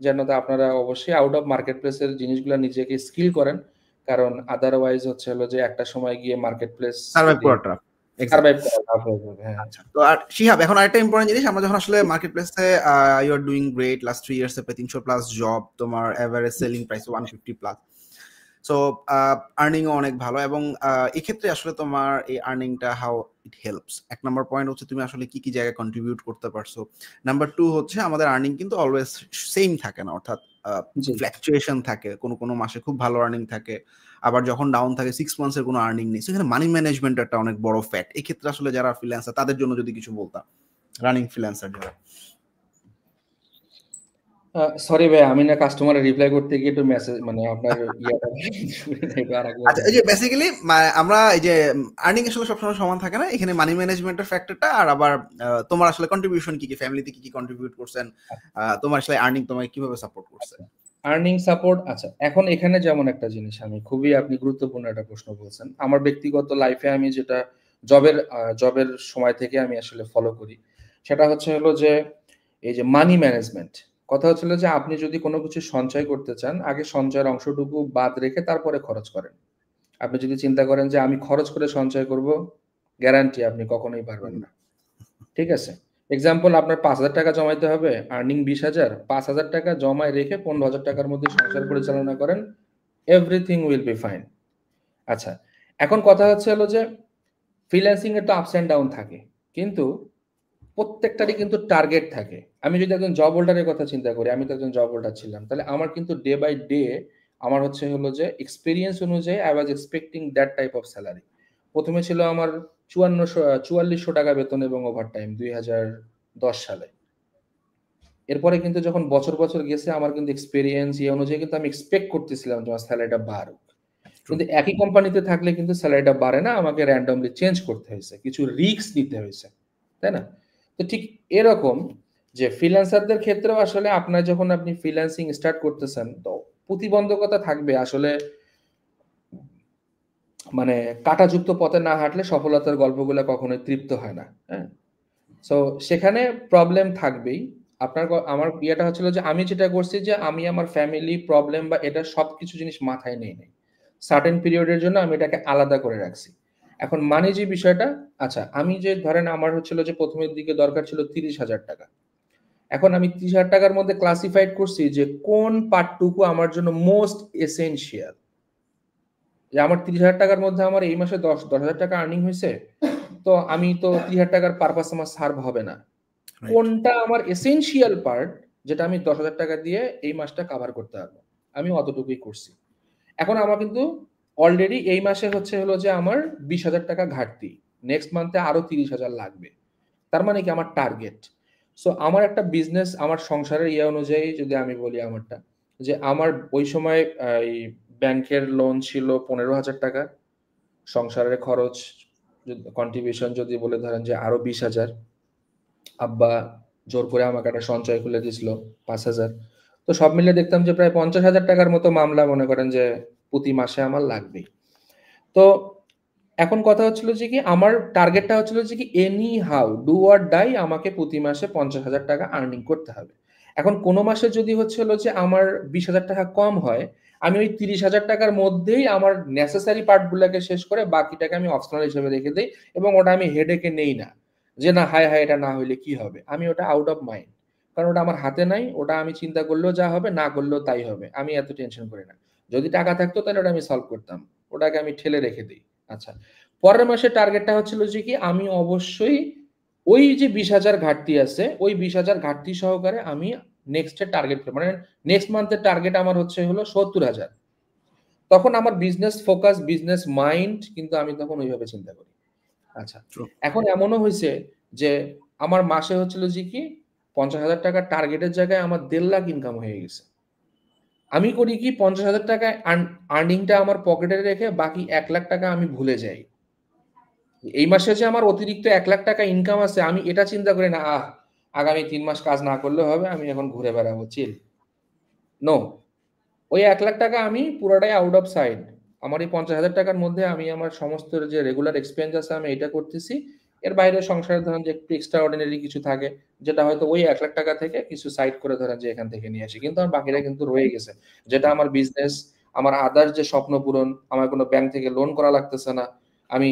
যেন আপনারা অবশ্যই আউট অফ মার্কেট প্লেসের জিনিসগুলো নিজেকে স্কিল করেন, কারণ আদারওয়াইজ হচ্ছে হলো যে একটা সময় গিয়ে মার্কেট প্লেস সার্ভাইভ করাটা সার্ভাইভ করা টাফ হয়ে যাবে। হ্যাঁ। আচ্ছা, তো আর শিহাব, এখন আরেকটা ইম্পর্টেন্ট জিনিস, আমরা যখন আসলে মার্কেট প্লেসে you are doing great, last 3 years এ 300+ জব, তোমার average selling price 150+, so earning অনেক ভালো, এবং এক্ষেত্রে আসলে তোমার এই আর্নিংটা হাউ ইট হেল্পস। 1 নম্বর পয়েন্ট হচ্ছে তুমি আসলে কি কি জায়গায় কন্ট্রিবিউট করতে পারছো। নাম্বার 2 হচ্ছে আমাদের আর্নিং কিন্তু অলওয়েজ সেম থাকে না, অর্থাৎ ফ্ল্যাকচুয়েশন থাকে, কোনো মাসে খুব ভালো আর্নিং থাকে, আবার যখন ডাউন থাকে 6 মান্থসের কোনো আর্নিং নেই। সেখানে মানি ম্যানেজমেন্ট একটা অনেক বড় ফ্যাক্ট। এই ক্ষেত্রে আসলে যারা ফ্রিল্যান্সার তাদের জন্য যদি কিছু বলতাম, রানিং ফ্রিল্যান্সার যারা। সরি ভাই, আমি না কাস্টমারে রিপ্লাই করতে গিয়ে একটু মেসেজ মানে আপনার ইয়াটা আচ্ছা, এই যে বেসিক্যালি আমরা এই যে আর্নিং আসলে সবসময় সমান থাকে না, এখানে মানি ম্যানেজমেন্টের ফ্যাক্টরটা, আর আবার তোমার আসলে কন্ট্রিবিউশন কি ফ্যামিলিতে কি কন্ট্রিবিউট করছেন, তোমার আসলে আর্নিং তোমাকে কিভাবে সাপোর্ট করছে। Earning support. আচ্ছা, এখন এখানে যেমন একটা জিনিস, আমি খুবই আপনি গুরুত্বপূর্ণ একটা প্রশ্ন বলছেন। আমার ব্যক্তিগত লাইফে আমি যেটা জবের সময় থেকে আমি আসলে ফলো করি, সেটা হচ্ছে হলো যে এই যে মানি ম্যানেজমেন্ট। কথা হচ্ছিল যে আপনি যদি কোনো কিছু সঞ্চয় করতে চান, আগে সঞ্চয়ের অংশটুকু বাদ রেখে তারপরে খরচ করেন। আপনি যদি চিন্তা করেন যে আমি খরচ করে সঞ্চয় করব, গ্যারান্টি আপনি কখনোই পারবেন না। ঠিক আছে? এক্সাম্পল, আপনার 5,000 টাকা জমাইতে হবে, আর্নিং 20,000, 5,000 টাকা জমায় রেখে 15,000 টাকার মধ্যে সংসার পরিচালনা করেন, এভরিথিং উইল বি ফাইন। আচ্ছা, এখন কথা হচ্ছে হলো যে ফ্রিল্যান্সিং এর তো আপস এন্ড ডাউন থাকে, কিন্তু প্রত্যেকটারই কিন্তু টার্গেট থাকে। আমি যদি একজন জব হোল্ডারের কথা চিন্তা করি, আমি তো একজন জব হোল্ডার ছিলাম, তাহলে আমার কিন্তু ডে বাই ডে আমার হচ্ছে হলো যে এক্সপেরিয়েন্স অনুযায়ী I was expecting that type of salary. প্রথমে ছিল আমার 4400 টাকা বেতন এবং ওভারটাইম 2010 সালে। এরপরে কিন্তু যখন বছর বছর গেছে, আমার কিন্তু এক্সপেরিয়েন্স এই অনুযায়ী কিন্তু আমি এক্সপেক্ট করতেছিলাম যে আমার স্যালারিটা বাড়ুক। কিন্তু একই কোম্পানিতে থাকলে কিন্তু স্যালারিটা বাড়ে না, আমাকে র্যান্ডমলি চেঞ্জ করতে হয়েছে, কিছু রিস্ক নিতে হয়েছে, তাই না? তো ঠিক এরকম যে ফ্রিল্যান্সারদের ক্ষেত্রেও আসলে আপনার যখন আপনি ফ্রিল্যান্সিং স্টার্ট করতেছেন, তো প্রতিবন্ধকতা থাকবে আসলে। মানে কাঁটাযুক্ত পথে না হাঁটলে সফলতার গল্পগুলো কখনোই তৃপ্ত হয় না। হ্যাঁ, সো সেখানে প্রবলেম থাকবেই। আমার ইয়েটা হচ্ছিল যে আমি যেটা করছি যে আমি আমার ফ্যামিলি প্রবলেম বা এটা সবকিছু জিনিস মাথায় নেই নাই, সার্টেন পিরিয়ডের জন্য আমি এটাকে আলাদা করে রাখছি। এখন মানে যে বিষয়টা, আচ্ছা আমি যে ধরেন আমার হচ্ছিল যে প্রথমের দিকে দরকার ছিল 30,000 টাকা। এখন আমি 30,000 টাকার মধ্যে ক্লাসিফাইড করছি যে কোন পার্টটুকু আমার জন্য মোস্ট এসেনশিয়াল। যে আমার 30,000 টাকার মধ্যে আমার এই মাসে 10,000 টাকা আর্নিং হয়েছে, তো আমি তো 30,000 টাকার পারপাস আমার সার্ভ হবে না। কোনটা আমার এসেনশিয়াল পার্ট, যেটা আমি 10,000 টাকা দিয়ে এই মাসটা কভার করতে পারবো, আমি অতটুকুই করছি। এখন আমার কিন্তু অলরেডি এই মাসে হচ্ছে হলো যে আমার 20,000 টাকা ঘাটতি, নেক্সট মান্থে আরো 30,000 লাগবে। তার মানে কি আমার টার্গেট। সো আমার একটা বিজনেস, আমার সংসারের ইয়ে অনুযায়ী যদি আমি বলি আমারটা, যে আমার ওই সময় এই ব্যাংকের লোন ছিল 15,000 টাকা, সংসারের খরচ কন্ট্রিবিউশন যদি বলে ধরেন যে আরো 20,000, আব্বা জোর করে আমাকে একটা সঞ্চয় খুলে দিছিল 5,000। তো সব মিলে দেখতাম যে প্রায় 50,000 টাকার মতো মামলা মনে করেন যে প্রতি মাসে আমার লাগবেই। তো এখন কথা হচ্ছিল যে কি আমার টার্গেটটা হচ্ছিল যে কি anyhow do or die আমাকে প্রতি মাসে 50,000 টাকা আর্নিং করতে হবে। এখন কোনো মাসে যদি হচ্ছে হলো যে আমার 20,000 টাকা কম হয়, আমি ওই 30,000 টাকার মধ্যেই আমার নেসেসারি পার্টগুলোকে শেষ করে বাকিটাকে আমি অপশনাল হিসেবে রেখে দেই এবং ওটা আমি হেডেকে নেই না। যে না হায়, হায় এটা না হইলে কি হবে? আমি ওটা আউট অফ মাইন্ড। কারণ ওটা আমার হাতে নাই। ওটা আমি চিন্তা করলেও যা হবে, না করলেও তাই হবে। আমি এত টেনশন করি না। যদি টাকা থাকতো তাহলে ওটা আমি সলভ করতাম। ওটাকে আমি ঠেলে রেখে দেই। আচ্ছা। পরের মাসের টার্গেটটা হচ্ছিল যে কি আমি অবশ্যই ওই যে 20,000 ঘাটতি আছে, ওই 20,000 ঘাটতি সহকারে আমি নেক্সট এর টার্গেট মানে নেক্সট মান্থের টার্গেট আমার হচ্ছে হলো 70,000। তখন আমার বিজনেস ফোকাস, বিজনেস মাইন্ড কিন্তু আমি তখন ওইভাবে চিন্তা করি। আচ্ছা। এখন এমনও হইছে যে আমার মাসে হচ্ছিল যে কি 50,000 টাকার টার্গেটের জায়গায় আমার 1.5 লাখ ইনকাম হয়ে গেছে। আমি করি কি 50,000 টাকা আর্নিংটা আমার পকেটে রেখে বাকি 1 লাখ টাকা আমি ভুলে যাই। এই মাসে যে আমার অতিরিক্ত 1 লাখ টাকা ইনকাম আছে আমি এটা চিন্তা করি না, আগামী 3 মাস কাজ না করলেও হবে, আমি এখন ঘুরে বেড়াবো, চিল। নো। ওই 1 লাখ টাকা আমি পুরাটাই আউট অফ সাইড। আমার এই 50,000 টাকার মধ্যে আমি আমার সমস্ত যে রেগুলার এক্সপেন্স আছে আমি এটা করতেছি। এর বাইরে সংসারে ধরেন যে একটু এক্সট্রা অর্ডিনারি কিছু থাকে, যেটা হয়তো ওই 1 লাখ টাকা থেকে কিছু সাইড করে ধরেন যে এখান থেকে নিয়ে আসি। কিন্তু আমার বাকিটা কিন্তু রয়ে গেছে। যেটা আমার বিজনেস, আমার আদার্স যে স্বপ্ন পূরণ, আমার কোনো ব্যাংক থেকে লোন করা লাগতেছে না। আমি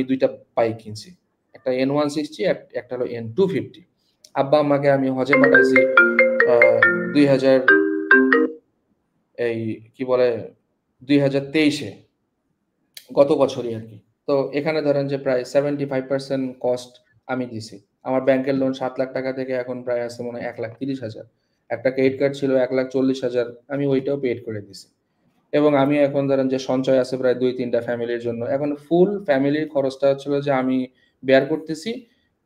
২ টা বাইক কিনছি। একটা N160 একটা হলো N250। আব্বা-আম্মাকে আমি হজে পাঠাইছি ২০০০ এই কি বলে ২০২৩ এ গত বছরই আরকি। তো এখানে ধরেন যে প্রায় 75% কস্ট আমি দিছি। আমার ব্যাংকের লোন ৭ লাখ টাকা থেকে এখন প্রায় আছে মনে হয় ১,৩০,০০০। একটা ক্রেডিট কার্ড ছিল ১,৪০,০০০, আমি ওইটাও পেইড করে দিছি। এবং আমি এখন ধরেন যে সঞ্চয় আছে প্রায় ২-৩ টা ফ্যামিলির জন্য। এখন ফুল ফ্যামিলির খরচটা হচ্ছিল যে আমি বেয়ার করতেছি।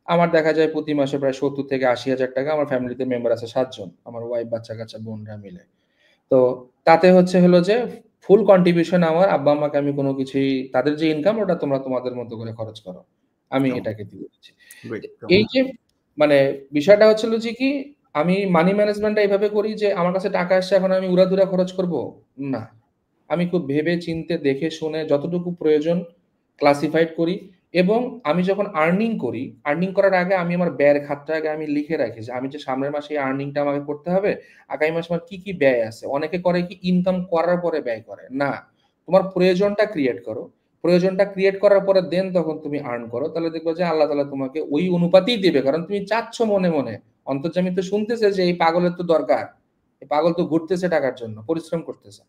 আমার দেখা যায় প্রতি মাসে প্রায় ৭০,০০০-৮০,০০০ টাকা আমার ফ্যামিলিতে মেম্বার আছে ৭ জন। আমার ওয়াইফ, বাচ্চা-কাচ্চা, বোনরা মিলে। তো তাতে হচ্ছে হলো যে ফুল কন্ট্রিবিউশন আমার আব্বা-আম্মাকে আমি কোন কিছুই তাদের যে ইনকাম ওটা তোমরা তোমাদের মতো করে খরচ করো। আমি এটাকে দিয়ে দিচ্ছি। এই যে মানে বিষয়টা হচ্ছিল যে কি আমি মানি ম্যানেজমেন্টটা এভাবে করি যে আমার কাছে টাকা আসছে এখন আমি উড়াধুরা খরচ করব? না। আমি খুব ভেবে চিন্তে দেখে শুনে যতটুকু প্রয়োজন ক্লাসিফাইড করি এবং আমি যখন আর্নিং করার আগে আমি আমার ব্যয়ের খাতটা আগে আমি লিখে রাখি যে আমি যে সামনের মাসে এই আর্নিংটা আমাকে করতে হবে, আগামী মাসে আমার কি ব্যয় আছে। অনেকে করে কি ইনকাম করার পরে ব্যয় করে। না, তোমার প্রয়োজনটা ক্রিয়েট করো। প্রয়োজনটা ক্রিয়েট করার পরে দেন তখন তুমি আর্ন করো। তাহলে দেখবা যে আল্লাহ তাআলা তোমাকে ওই অনুপাতেই দিবে। কারণ তুমি চাচ্ছ মনে, মনে। অন্তর্যামী তো শুনতেছে যে এই পাগলের তো দরকার। এই পাগল তো ঘুরতেছে টাকার জন্য, পরিশ্রম করতেছে।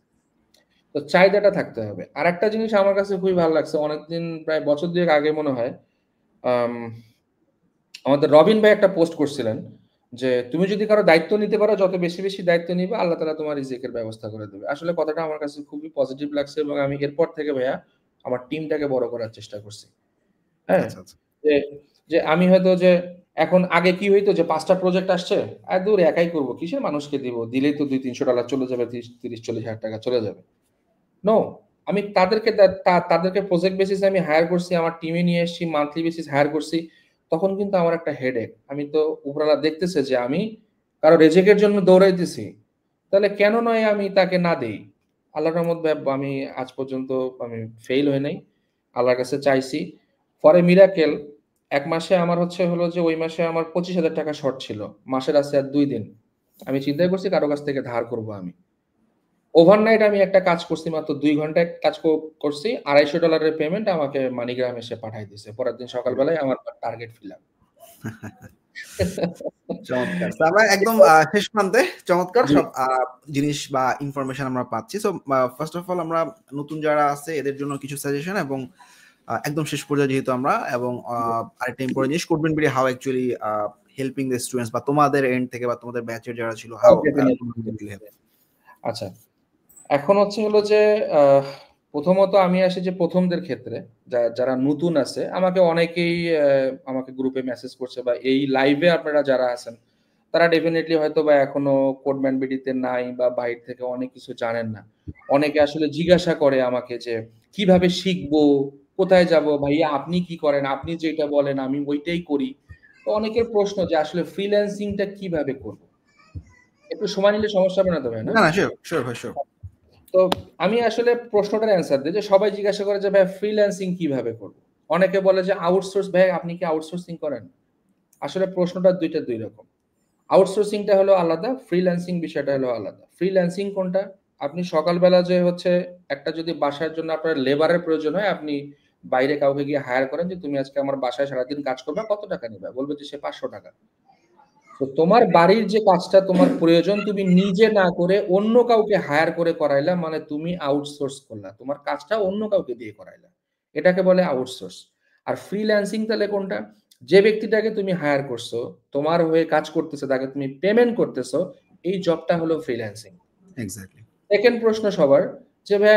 তো চাহিদাটা থাকতে হবে। আরেকটা জিনিস আমার কাছে খুবই ভালো লাগছে। অনেকদিন প্রায় বছর ২ এক আগে মনে হয় আম আমাদের রবিন ভাই একটা পোস্ট করছিলেন যে, "তুমি যদি কারো দায়িত্ব নিতে পারো, যত বেশি, বেশি দায়িত্ব নিবা, আল্লাহ তাআলা তোমার রিজিকের ব্যবস্থা করে দেবে।" আসলে কথাটা আমার কাছে খুবই পজিটিভ লাগছে এবং আমি এরপর থেকে ভাইয়া আমার টিমটাকে বড় করার চেষ্টা করছি। হ্যাঁ? আচ্ছা, আচ্ছা। যে, যে আমি হয়তো যে এখন আগে কি হইতো যে ৫ টা প্রজেক্ট আসছে, দূর একাই করব। কিসের মানুষকে দিব? দিলেই তো $২00-৩০০ চলে যাবে, ৩০-৪০,০০০ টাকা চলে যাবে। নো, আমি তাদেরকে তাদেরকে প্রজেক্ট বেসিস এ আমি হায়ার করছি, আমার টিমে নিয়ে এসেছি, মান্থলি বেসিস হায়ার করছি। তখন কিন্তু আমার একটা হেডেক। আমি তো উপরওয়ালা দেখতেছে যে আমি কারো রেজেকের জন্য দৌড়াইতেছি। তাহলে কেন নয় আমি তাকে না দেই? আল্লাহর রহমত আমি আজ পর্যন্ত আমি ফেইল হই নাই। আল্লাহর কাছে চাইছি। ফর এ মিরাকেল ১ মাসে আমার হচ্ছে হলো যে ওই মাসে আমার ৳২৫,০০০ টাকা শর্ট ছিল। মাসের আছে আর ২ দিন। আমি চিন্তাই করছি কারো কাছ থেকে ধার করব আমি। ওভারনাইট আমি একটা কাজ করছি মাত্র ২ ঘন্টা কাজ করছি। $২৫০ এর পেমেন্ট আমাকে মানিগ্রাম এসে পাঠায় দিছে। পরের দিন সকালবেলায় আমার টার্গেট ফিল আপ। চমৎকার। তো আমরা একদম শেষ প্রান্তে চমৎকার জি। সব জিনিস বা ইনফরমেশন আমরা পাচ্ছি। সো ফার্স্ট অফ অল আমরা নতুন যারা আছে এদের জন্য কিছু সাজেশন এবং একদম শেষ পর্যায়ে যেহেতু আমরা এবং আরেকটা ইম্পর্টেন্ট জিনিস code been how actually helping the students বা তোমাদের এন্ড থেকে বা তোমাদের ব্যাচের যারা ছিল হাউ আচ্ছা। এখন হচ্ছে হলো যে প্রথমত আমি আসি যে প্রথমদের ক্ষেত্রে যারা নতুন আছে আমাকে অনেকেই আমাকে গ্রুপে মেসেজ করছে বা এই লাইভে আপনারা যারা আছেন তারা ডেফিনিটলি হয়তোবা এখনো কোডম্যান বিডিতে নাই বা বাইরে থেকে অনেক কিছু জানেন না। অনেকে আসলে জিজ্ঞাসা করে আমাকে যে, "কিভাবে শিখবো? কোথায় যাবো? ভাইয়া আপনি কি করেন? আপনি যেটা বলেন আমি ওইটাই করি।" তো অনেকের প্রশ্ন যে আসলে ফ্রিল্যান্সিংটা কিভাবে করব? একটু সময় নিলে সমস্যা হবে না তো ভাই, না? না, না, শিওর, শিওর ভাই, শিওর। তো আমি আসলে প্রশ্নটার অ্যান্সার দেই যে সবাই জিজ্ঞাসা করে যে, "ভাই ফ্রিল্যান্সিং কিভাবে করব?" অনেকে বলে যে, "আউটসোর্স ভাই আপনি কি আউটসোর্সিং করেন?" আসলে প্রশ্নটা ২ টা ২ রকম। আউটসোর্সিংটা হলো আলাদা, ফ্রিল্যান্সিং বিষয়টা হলো আলাদা। ফ্রিল্যান্সিং কোনটা? আপনি সকালবেলা যে হচ্ছে একটা যদি বাসার জন্য আপনার লেবারের প্রয়োজন হয়, আপনি বাইরে কাউকে গিয়ে হায়ার করেন যে তুমি আজকে আমার বাসায় সারাদিন কাজ করবা, কত টাকা নিবা? বলবে যে সে 500 টাকা। তো তোমার বাড়ির যে কাজটা তোমার প্রয়োজন তুমি নিজে না করে অন্য কাউকে হায়ার করে করাইলা, মানে তুমি আউটসোর্স করলা, তোমার কাজটা অন্য কাউকে দিয়ে করাইলা, এটাকে বলে আউটসোর্স। আর ফ্রিল্যান্সিং তাহলে কোনটা? যে ব্যক্তিটাকে তুমি হায়ার করছো, তোমার হয়ে কাজ করতেছে, তাকে তুমি পেমেন্ট করতেছো, এই জবটা হলো ফ্রিল্যান্সিং। এক্স্যাক্টলি। সেকেন্ড প্রশ্ন সবার যে ভাই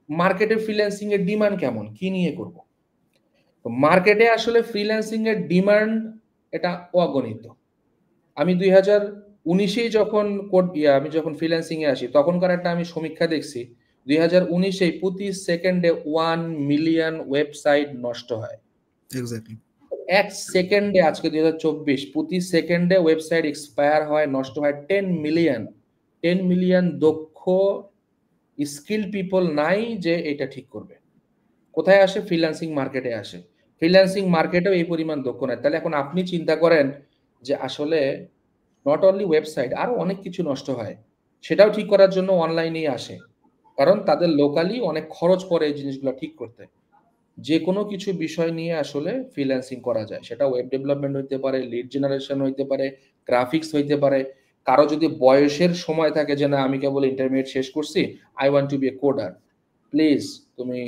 মার্কেটে ফ্রিল্যান্সিং এর ডিমান্ড কেমন, কি নিয়ে করব? তো মার্কেটে আসলে ফ্রিল্যান্সিং এর ডিমান্ড এটা অগণিত। আমি 2019 যখন আমি যখন ফ্রিল্যান্সিং এ আসি, তখনকার একটা আমি সমীক্ষা দেখছি, 2019 প্রতি সেকেন্ডে 1 মিলিয়ন ওয়েবসাইট নষ্ট হয়। এক্স্যাক্টলি। এক সেকেন্ডে, আজকে 2024, প্রতি সেকেন্ডে ওয়েবসাইট এক্সপায়ার হয়, নষ্ট হয় 10 মিলিয়ন। 10 মিলিয়ন দক্ষ স্কিল পিপল নাই যে এটা ঠিক করবে। কোথায় আসে? ফ্রিল্যান্সিং মার্কেটে আসে। ফ্রিল্যান্সিং মার্কেটেও এই পরিমাণ দক্ষ নাই। তাহলে এখন আপনি চিন্তা করেন যে আসলে নট অনলি ওয়েবসাইট, আরো অনেক কিছু নষ্ট হয়, সেটাও ঠিক করার জন্য অনলাইনেই আসে, কারণ তাদের লোকালি অনেক খরচ পড়ে এই জিনিসগুলো ঠিক করতে। যে কোনো কিছু বিষয় নিয়ে আসলে ফ্রিল্যান্সিং করা যায়, সেটা ওয়েব ডেভেলপমেন্ট হইতে পারে, লিড জেনারেশন হইতে পারে, গ্রাফিক্স হইতে পারে। কারো যদি বয়সের সময় থাকে যে না আমি কেবল ইন্টারমিডিয়েট শেষ করছি, I want to be a coder, please তুমি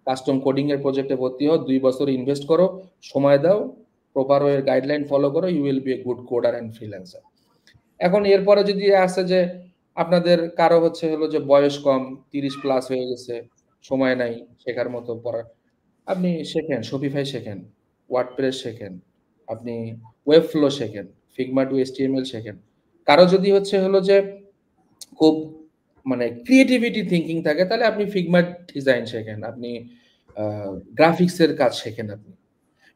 কাস্টম কোডিং এর প্রজেক্টে ভর্তি হও, 2 বছর ইনভেস্ট করো, সময় দাও, প্রপার ওয়ে গাইডলাইন ফলো করো, you will be a good coder and freelancer. এখন এরপরে যদি আসে যে আপনাদের কারো হলো যে বয়স কম, 30 প্লাস হয়ে গেছে, সময় নাই শেখার মতো পড়ার, আপনি শেখেন, শপিফাই শেখেন, ওয়ার্ডপ্রেস শেখেন, আপনি ওয়েব ফ্লো শেখেন, ফিগমা টু এইচটিএমএল শেখেন। কারো যদি হলো যে খুব মানে ক্রিয়েটিভিটি থিঙ্কিং থাকে, তাহলে আপনি ফিগমা ডিজাইন শেখেন, আপনি গ্রাফিক্সের কাজ শেখেন। আপনি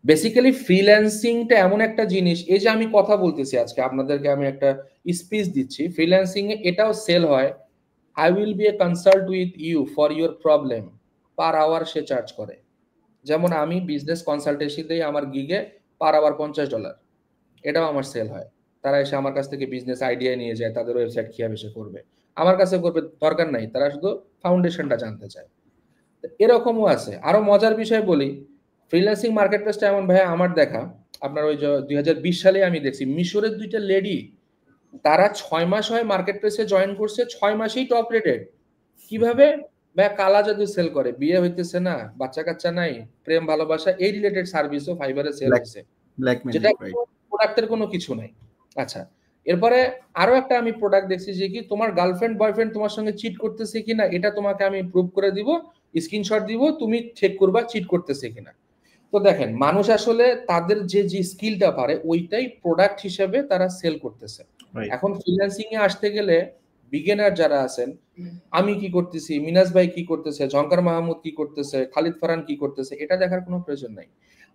বেসিক্যালি ফ্রিল্যান্সিংটা এমন একটা জিনিস, এই যে আমি কথা বলতেছি আজকে আপনাদেরকে, আমি একটা স্পিচ দিচ্ছি, ফ্রিল্যান্সিং এ এটাও সেল হয়, I will be a consult with you for your problem, per hour say charge করে। যেমন আমি বিজনেস কনসালটেন্সি দেই আমার গিগে, পার আওয়ার $50, এটাও আমার সেল হয়। তারা এসে আমার কাছ থেকে বিজনেস আইডিয়া নিয়ে যায়, তাদের ওয়েবসাইট কিভাবে সে করবে, আমার কাছে করবে দরকার নাই, তারা শুধু ফাউন্ডেশনটা জানতে চায়। এরকমও আছে। আরো মজার বিষয় বলি, ফ্রিল্যান্সিং মার্কেট প্লেসটা এমন ভাই আমার দেখা, আপনার ওই যে 2020 সালে আমি দেখছি মিশরের 2টা লেডি, তারা 6 মাস হয় মার্কেট প্লেসে জয়েন করছে, 6 মাসেই টপ রেটেড। কিভাবে? ভাই কালা জাদু সেল করে, বিয়ে হইতেছে না, বাচ্চা কাচ্চা নাই, প্রেম ভালোবাসা এই রিলেটেড সার্ভিসও ফাইবারে সেল হয়েছে, যেটা প্রোডাক্টের কোনো কিছু নাই। আচ্ছা, এরপরে আরো একটা আমি প্রোডাক্ট দেখছি যে কি তোমার গার্লফ্রেন্ড বয়ফ্রেন্ড তোমার সঙ্গে চিট করতেছে কিনা এটা তোমাকে আমি প্রুভ করে দিব, স্ক্রিনশট দিব, তুমি চেক করবা চিট করতেছে কিনা। তো দেখেন মানুষ আসলে তাদের যে যে স্কিলটা পারে ওইটাই প্রোডাক্ট হিসেবে তারা সেল করতেছে। এখন ফ্রিল্যান্সিং এ আসতে গেলে বিগিনার যারা আছেন, আমি কি করতেছি, মিনাজ ভাই কি করতেছে, ঝঙ্কার মাহমুদ কি করতেছে, খালিদ ফারহান কি করতেছে, এটা দেখার কোনো প্রয়োজন নাই।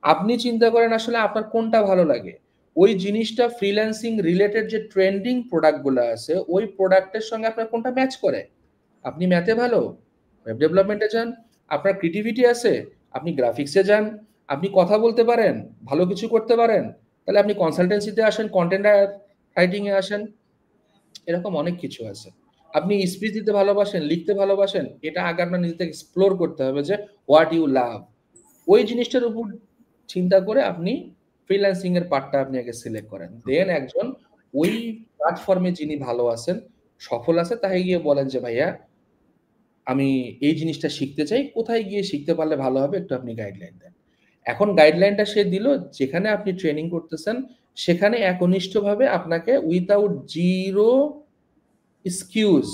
আপনি চিন্তা করেন আসলে আপনার কোনটা ভালো লাগে, ওই জিনিসটা ফ্রিল্যান্সিং রিলেটেড যে ট্রেন্ডিং প্রোডাক্টগুলো আছে ওই প্রোডাক্টের সঙ্গে আপনার কোনটা ম্যাচ করে। আপনি ম্যাথে ভালো, ওয়েব ডেভেলপমেন্টে যান, আপনার ক্রিয়েটিভিটি আছে, আপনি গ্রাফিক্সে যান, আপনি কথা বলতে পারেন, ভালো কিছু করতে পারেন, তাহলে আপনি কনসালটেন্সিতে আসেন, কন্টেন্ট রাইটিং এ আসেন, এরকম অনেক কিছু আছে। আপনি স্পিচ দিতে ভালোবাসেন, লিখতে ভালোবাসেন, এটা আগে আপনার নিজে থেকে এক্সপ্লোর করতে হবে যে হোয়াট ইউ লাভ, ওই জিনিসটার উপর চিন্তা করে আপনি ফ্রিল্যান্সিং এর পার্টটা আপনি আগে সিলেক্ট করেন, দেন একজন ওই প্ল্যাটফর্মে যিনি ভালো আছেন, সফল আছে, তাকে গিয়ে বলেন যে ভাইয়া আমি এই জিনিসটা শিখতে চাই, কোথায় গিয়ে শিখতে পারলে ভালো হবে একটু আপনি গাইডলাইন দেন। এখন গাইডলাইনটা সে দিল, যেখানে আপনি ট্রেনিং করতেছেন সেখানে একনিষ্ঠভাবে আপনাকে উইথাউট জিরো এক্সকিউজ,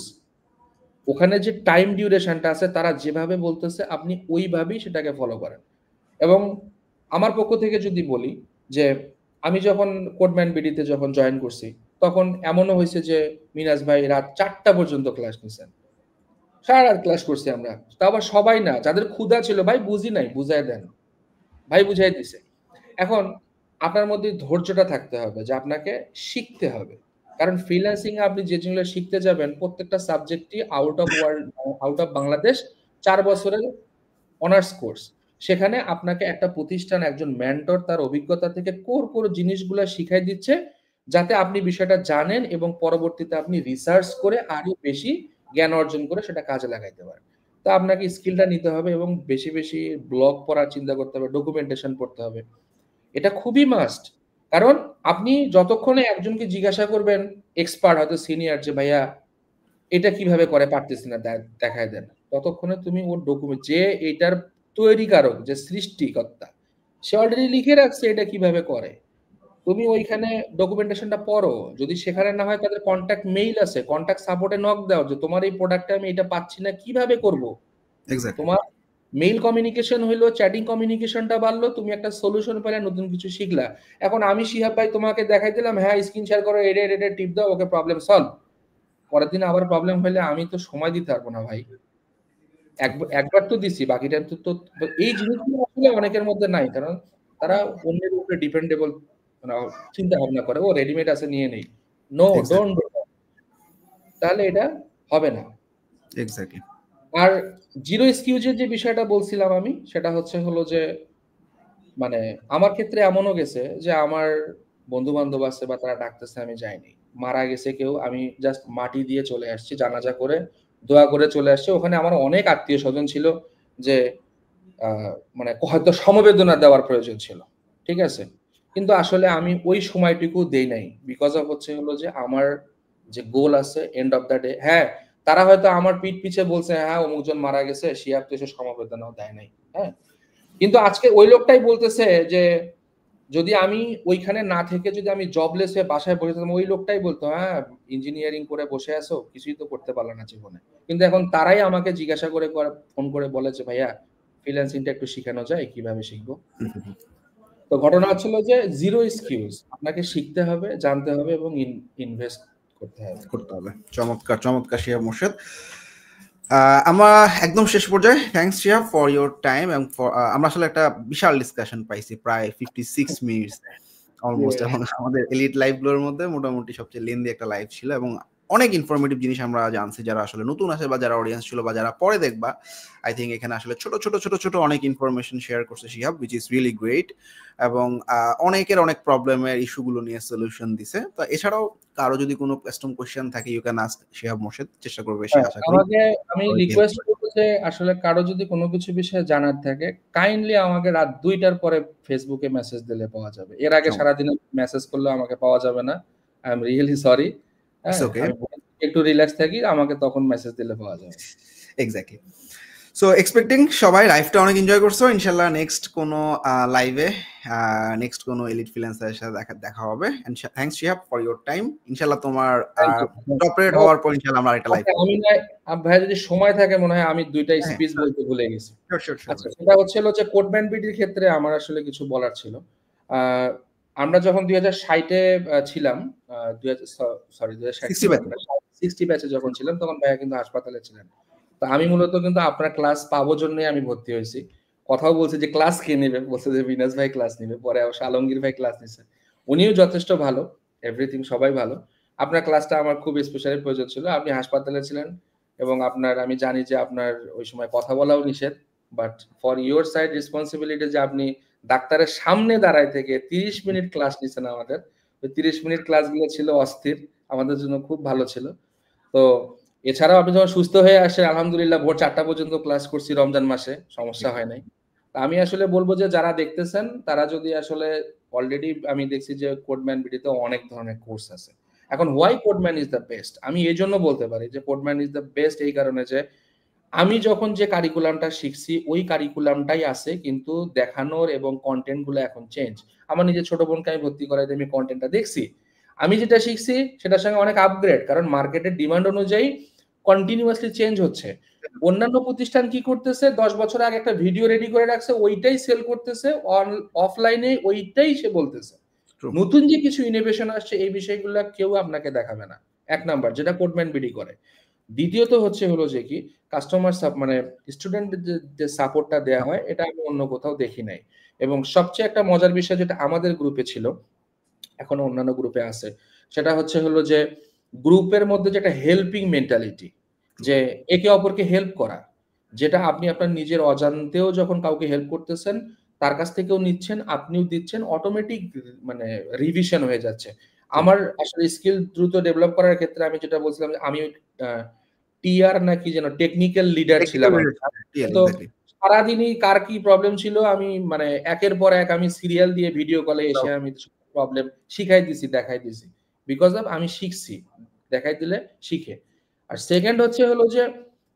ওখানে যে টাইম ডিউরেশনটা আছে তারা যেভাবে বলতেছে আপনি ওইভাবেই সেটাকে ফলো করেন। এবং আমার পক্ষ থেকে যদি বলি যে আমি যখন কোডম্যান বিডিতে যখন জয়েন করছি, তখন এমনও হয়েছে যে মিনাজ ভাই রাত 4টা পর্যন্ত ক্লাস নিছেন, সারা রাত ক্লাস করছি আমরা, তা আবার সবাই না, যাদের ক্ষুধা ছিল, ভাই বুঝি নাই বুঝাই দেন, ভাই বুঝাই দিছে। এখন আপনার মধ্যে ধৈর্যটা থাকতে হবে যে আপনাকে শিখতে হবে, কারণ ফ্রিল্যান্সিং এ আপনি যে জিনিসগুলো শিখতে যাবেন প্রত্যেকটা সাবজেক্টই out of world, out of Bangladesh, 4 বছরের অনার্স কোর্স। সেখানে আপনাকে একটা প্রতিষ্ঠান, একজন মেন্টর তার অভিজ্ঞতা থেকে কোর জিনিসগুলো শিখাই দিচ্ছে, যাতে আপনি বিষয়টা জানেন এবং পরবর্তীতে আপনি রিসার্চ করে আরো বেশি জ্ঞান অর্জন করে সেটা কাজে লাগাইতে পারেন। তো আপনাকে স্কিলটা নিতে হবে এবং বেশি বেশি ব্লগ পড়ার চিন্তা করতে হবে, ডকুমেন্টেশন পড়তে হবে। এটা খুবই মাস্ট। কারণ আপনি যতক্ষণে একজনকে জিজ্ঞাসা করবেন এক্সপার্ট হয়তো সিনিয়র যে ভাইয়া এটা কিভাবে করে পারতেছি না দেখায় দেন। ততক্ষণে তুমি ওর ডকুমেন্ট যে এটার তৈরিকারক যে সৃষ্টিকর্তা সে অলরেডি লিখে রাখছে এটা কিভাবে করে। তুমি ওইখানে ডকুমেন্টেশনটা পড়ো। যদি সেখানে না হয় তাদের কনট্যাক্ট মেইল আছে, কনট্যাক্ট সাপোর্টে নক দাও যে তোমার এই প্রোডাক্টে আমি এটা পাচ্ছি না কিভাবে করব। এক্স্যাক্টলি। তোমার মেইল কমিউনিকেশন হইলো, চ্যাটিং কমিউনিকেশনটা বাড়লো, তুমি একটা সলিউশন পেলে, নতুন কিছু শিখলা। এখন আমি শিহাব ভাই তোমাকে দেখাই দিলাম, হ্যাঁ স্ক্রিন শেয়ার করো, এটা টিপ দাও, ওকে প্রবলেম সলভ। পরের দিন আবার প্রবলেম হলে আমি তো সময় দিতে পারবো না ভাই। একবার তো দিছি, বাকি টাইম তো এই জিনিসগুলো আসলে অনেকের মধ্যে নাই, কারণ তারা অন্যের উপরে ডিপেন্ডেবল চিন্তা ভাবনা করে, ও রেডিমেড আছে নিয়ে নেই। No, don't do that. তাহলে এটা হবে না। এক্স্যাক্টলি। আর জিরো এক্সকিউজের যে বিষয়টা বলছিলাম আমি, সেটা হলো যে মানে আমার ক্ষেত্রে এমনও গেছে যে আমার বন্ধু বান্ধব আছে বা তারা ডাকতেছে আমি যাইনি, মারা গেছে কেউ, আমি জাস্ট মাটি দিয়ে চলে আসছি, জানাজা করে দোয়া করে চলে আসছি। ওখানে আমার অনেক আত্মীয় স্বজন ছিল যে মানে হয়তো সমবেদনা দেওয়ার প্রয়োজন ছিল, ঠিক আছে, কিন্তু আসলে আমি ওই সময়টুকু দেই নাই, বিকজ অফ হলো যে আমার যে গোল আছে এন্ড অফ দ্য ডে। হ্যাঁ, তারা হয়তো আমার পিঠ পিছে বলছে হ্যাঁ অমুকজন মারা গেছে, শিয়াব তো এসে সমবেদনাও দেয় নাই, হ্যাঁ, কিন্তু আজকে ওই লোকটাই বলতেছে যে যদি আমি ওইখানে না থেকে যদি আমি জবলেস হয়ে বাসায় বসে থাকতাম, ওই লোকটাই বলতো হ্যাঁ ইঞ্জিনিয়ারিং করে বসে আছো, কিছুই তো করতে পারলো না জীবনে। কিন্তু এখন তারাই আমাকে জিজ্ঞাসা করে ফোন করে বলে যে ভাইয়া ফ্রিল্যান্সিংটা একটু শিখানো যায়, কিভাবে শিখবো। তো ঘটনা হচ্ছিল যে জিরো এক্সকিউজ, আপনাকে শিখতে হবে, জানতে হবে এবং ইনভেস্ট করতে হবে। চমৎকার চমৎকার শিহাব মোর্শেদ। আমরা একদম শেষ পর্যায়ে, thanks Shihab for your time এবং আমরা আসলে একটা বিশাল ডিসকাশন পাইছি, প্রায় 56 মিনিটস অলমোস্ট, এবং আমাদের এলিট লাইভ গুলোর মধ্যে মোটামুটি সবচেয়ে লেন্দি একটা লাইভ ছিল, এবং অনেক ইনফরমেটিভ জিনিস আমরা জানছি, যারা আসলে নতুন আছে বা যারা অডিয়েন্স ছিল বা যারা পরে দেখবা। আই থিঙ্ক এখানে আসলে ছোট ছোট ছোট ছোট অনেক ইনফরমেশন শেয়ার করছে Shihab, which is really great, এবং অনেকের অনেক প্রবলেমের ইস্যুগুলো নিয়ে সলিউশন দিছে। তো এছাড়াও কারো যদি কোনো কাস্টম কোশ্চেন থাকে you can ask Shihab Morshed, চেষ্টা করবে সে, আশা করি। আমাকে আমি রিকোয়েস্ট করব যে আসলে কারো যদি কোনো কিছু বিষয়ে জানার থাকে কাইন্ডলি আমাকে রাত 2টার পরে ফেসবুকে মেসেজ দিলে পাওয়া যাবে। এর আগে সারাদিন মেসেজ করলে আমাকে পাওয়া যাবে না। I am really sorry. আমি একটু রিল্যাক্স থাকি, আমাকে তখন মেসেজ দিলে পাওয়া যাবে। এক্স্যাক্টলি। সো এক্সপেক্টিং সবাই লাইভটা অনেক এনজয় করছো। ইনশাল্লাহ নেক্সট কোনো লাইভে নেক্সট কোনো এলিট ফ্রিল্যান্সারের সাথে দেখা হবে। And thanks Shihab for your time. ইনশাল্লাহ তোমার টপ রেট হওয়ার পর ইনশাল্লাহ আমরা একটা লাইভ আমি ভাই যদি সময় থাকে মনে হয় আমি দুইটা স্পিচ বলতে ভুলে গেছি। আচ্ছা, সেটা হলো যে কোডম্যান বিডির ক্ষেত্রে আমার আসলে কিছু বলার ছিল। আমরা যখন 2060 ছিলাম, 60 ব্যাচে যখন ছিলাম, তখন ভাইয়া কিন্তু হাসপাতালে ছিলেন। তো আমি মূলত কিন্তু আপনার ক্লাস পাবো জন্যই আমি ভর্তি হয়েছি। কথাও বলছি যে ক্লাস কে নেবে, বলছে যে বিনাশ ভাই ক্লাস নেবে। পরে অবশ্য আলমগীর ভাই ক্লাস নিছে, উনিও যথেষ্ট ভালো, এভরিথিং সবাই ভালো। আপনার ক্লাসটা আমার খুব স্পেশালি প্রয়োজন ছিল। আপনি হাসপাতালে ছিলেন এবং আমি জানি যে আপনার ওই সময় কথা বলাও নিষেধ, but for your side responsibility যে আপনি ডাক্তারের সামনে দাঁড়ায় থেকে 30 মিনিট ক্লাস নিছেন আমাদের। ওই 30 মিনিট ক্লাসগুলো ছিল অস্থির, আমাদের জন্য খুব ভালো ছিল। তো এছাড়াও আপনি যখন সুস্থ হয়ে আসে আলহামদুলিল্লাহ ভোর 4টা পর্যন্ত ক্লাস করছি রমজান মাসে, সমস্যা হয় নাই। আমি আসলে বলবো যে যারা দেখতেছেন তারা যদি আসলে অলরেডি, আমি দেখছি যে কোডম্যান বিডিতে অনেক ধরনের কোর্স আছে। এখন why Codeman is the best, আমি এই জন্য বলতে পারি যে কোডম্যান ইজ দ্য বেস্ট এই কারণে যে আমি যখন যে কারিকুলামটা শিখছি ওই কারিকুলামটাই আছে, কিন্তু দেখানোর এবং কন্টেন্ট গুলো এখন চেঞ্জ। আমার নিজের ছোট বোনকে আমি ভর্তি করাই আমি কন্টেন্টটা দেখছি, আমি যেটা শিখছি সেটার সঙ্গে অনেক আপগ্রেড, কারণ মার্কেটের ডিমান্ড অনুযায়ী কন্টিনিউয়াসলি চেঞ্জ হচ্ছে। অন্যান্য প্রতিষ্ঠান কি করতেছে, 10 বছর আগে একটা ভিডিও রেডি করে রাখছে, ওইটাই সেল করতেছে, অফলাইনে ওইটাই সে বলতেছে। নতুন যে কিছু ইনোভেশন আসছে এই বিষয়গুলো কেউ আপনাকে দেখাবে না, এক নাম্বার, যেটা কোডম্যান বিডি করে। দ্বিতীয়ত হলো যে কি কাস্টমার মানে স্টুডেন্টদের যে সাপোর্টটা দেওয়া হয় এটা আমি অন্য কোথাও দেখি নাই। এবং সবচেয়ে একটা মজার বিষয় যেটা আমাদের গ্রুপে ছিল, এখনো অন্যান্য গ্রুপে আছে, সেটা হলো যে গ্রুপের মধ্যে যেটা হেল্পিং মেন্টালিটি, যে একে অপরকে হেল্প করা, যেটা আপনি আপনার নিজের অজান্তেও যখন কাউকে হেল্প করতেছেন, তার কাছ থেকেও নিচ্ছেন, আপনিও দিচ্ছেন, অটোমেটিক মানে রিভিশন হয়ে যাচ্ছে। আমার আসলে স্কিল দ্রুত ডেভেলপ করার ক্ষেত্রে আমি যেটা বলছিলাম যে আমি টিআর নাকি যেন টেকনিক্যাল লিডার ছিলাম, তো সারাদিনই কার কি প্রবলেম ছিল আমি মানে একের পর এক আমি সিরিয়াল দিয়ে ভিডিও কলে এসে আমি প্রবলেম শিখাই দিছি, দেখাই দিছি, বিকজ অফ আমি শিখছি, দেখাই দিলে শিখে। আর সেকেন্ড হলো যে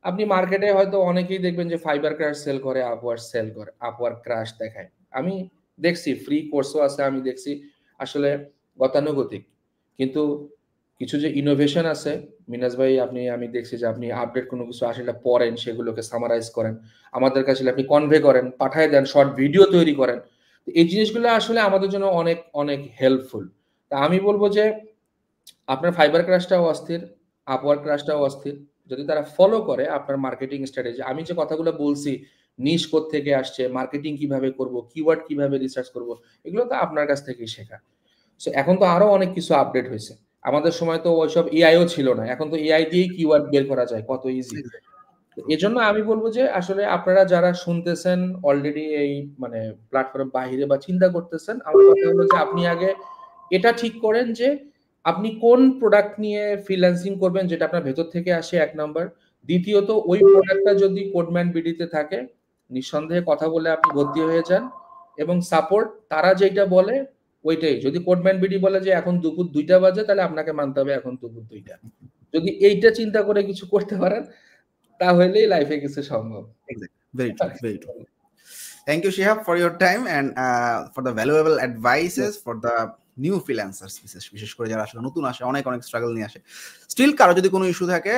আপনি মার্কেটে হয়তো অনেকেই দেখবেন যে ফাইবার ক্রাশ সেল করে, আপওয়ার্ক সেল করে, আপওয়ার্ক ক্রাশ দেখায়। আমি দেখছি ফ্রি কোর্সও আছে, আমি দেখছি আসলে গতানুগতিক, কিন্তু কিছু যে ইনোভেশন আছে মিনাজ ভাই, আমি দেখছি যে আপনি আপডেট কোনো কিছু আসলে পড়েন, সেগুলোকে সামারাইজ করেন, আমাদের কাছে আপনি কনভে করেন, পাঠায় দেন, শর্ট ভিডিও তৈরি করেন। এই জিনিসগুলো আসলে আমাদের জন্য অনেক অনেক হেল্পফুল। তা আমি বলবো যে আপনার ফাইবার ক্রাশটাও অস্থির, আপওয়ার্ক ক্রাশটাও অস্থির, যদি তারা ফলো করে আপনার মার্কেটিং স্ট্র্যাটেজি, আমি যে কথাগুলো বলছি, নিশ কোথা থেকে আসছে, মার্কেটিং কিভাবে করব, কিওয়ার্ড কিভাবে রিসার্চ করব, এগুলো তো আপনার কাছ থেকেই শেখা। সো এখন তো আরো অনেক কিছু আপডেট হয়েছে, আমাদের সময় তো ওইসব এআইও ছিল না, এখন তো এআই দিয়েই কিওয়ার্ড বের করা যায়, কত ইজি। এজন্য আমি বলবো যে আসলে আপনারা যারা শুনতেছেন অলরেডি এই মানে প্ল্যাটফর্ম বাহিরে বা চিন্তা করতেছেন, আমার কথা হলো যে আপনি আগে এটা ঠিক করেন যে আপনি কোন প্রোডাক্ট নিয়ে ফ্রিল্যান্সিং করবেন, যেটা আপনার ভেতর থেকে আসে, এক নাম্বার। দ্বিতীয়ত ওই প্রোডাক্টটা যদি কোডম্যান বিডিতে থাকে, নিঃসন্দেহে কথা বলে আপনি ভর্তি হয়ে যান, এবং সাপোর্ট তারা যেটা বলে ওইটাই। যদি কোডম্যান বিডি বলে যে এখন দুপুর 2টা বাজে, তাহলে আপনাকে মানতে হবে এখন দুপুর 2টা। যদি এইটা চিন্তা করে কিছু করতে পারেন, তাহলেই লাইফে কিছু সম্ভব। Very true, very true. Thank you, Shihab, for your time and for the valuable advices for the new freelancers, বিশেষ করে যারা আসলে নতুন আসে, অনেক অনেক স্ট্রাগল নিয়ে আসে। স্টিল কারো যদি কোনো ইস্যু থাকে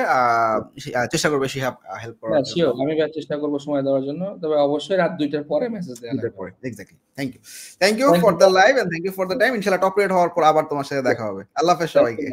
চেষ্টা করবে শিহাব হেল্প করার জন্য। শিওর, আমি চেষ্টা করব সময় দেওয়ার জন্য, তবে অবশ্যই রাত 2টার পরে মেসেজ দেওয়া লাগবে। Exactly. Thank you for the live and thank you for the time. ইনশাআল্লাহ টপ রেট হওয়ার পর আবার তোমার সাথে দেখা হবে। আল্লাহ হাফেজ সবাইকে।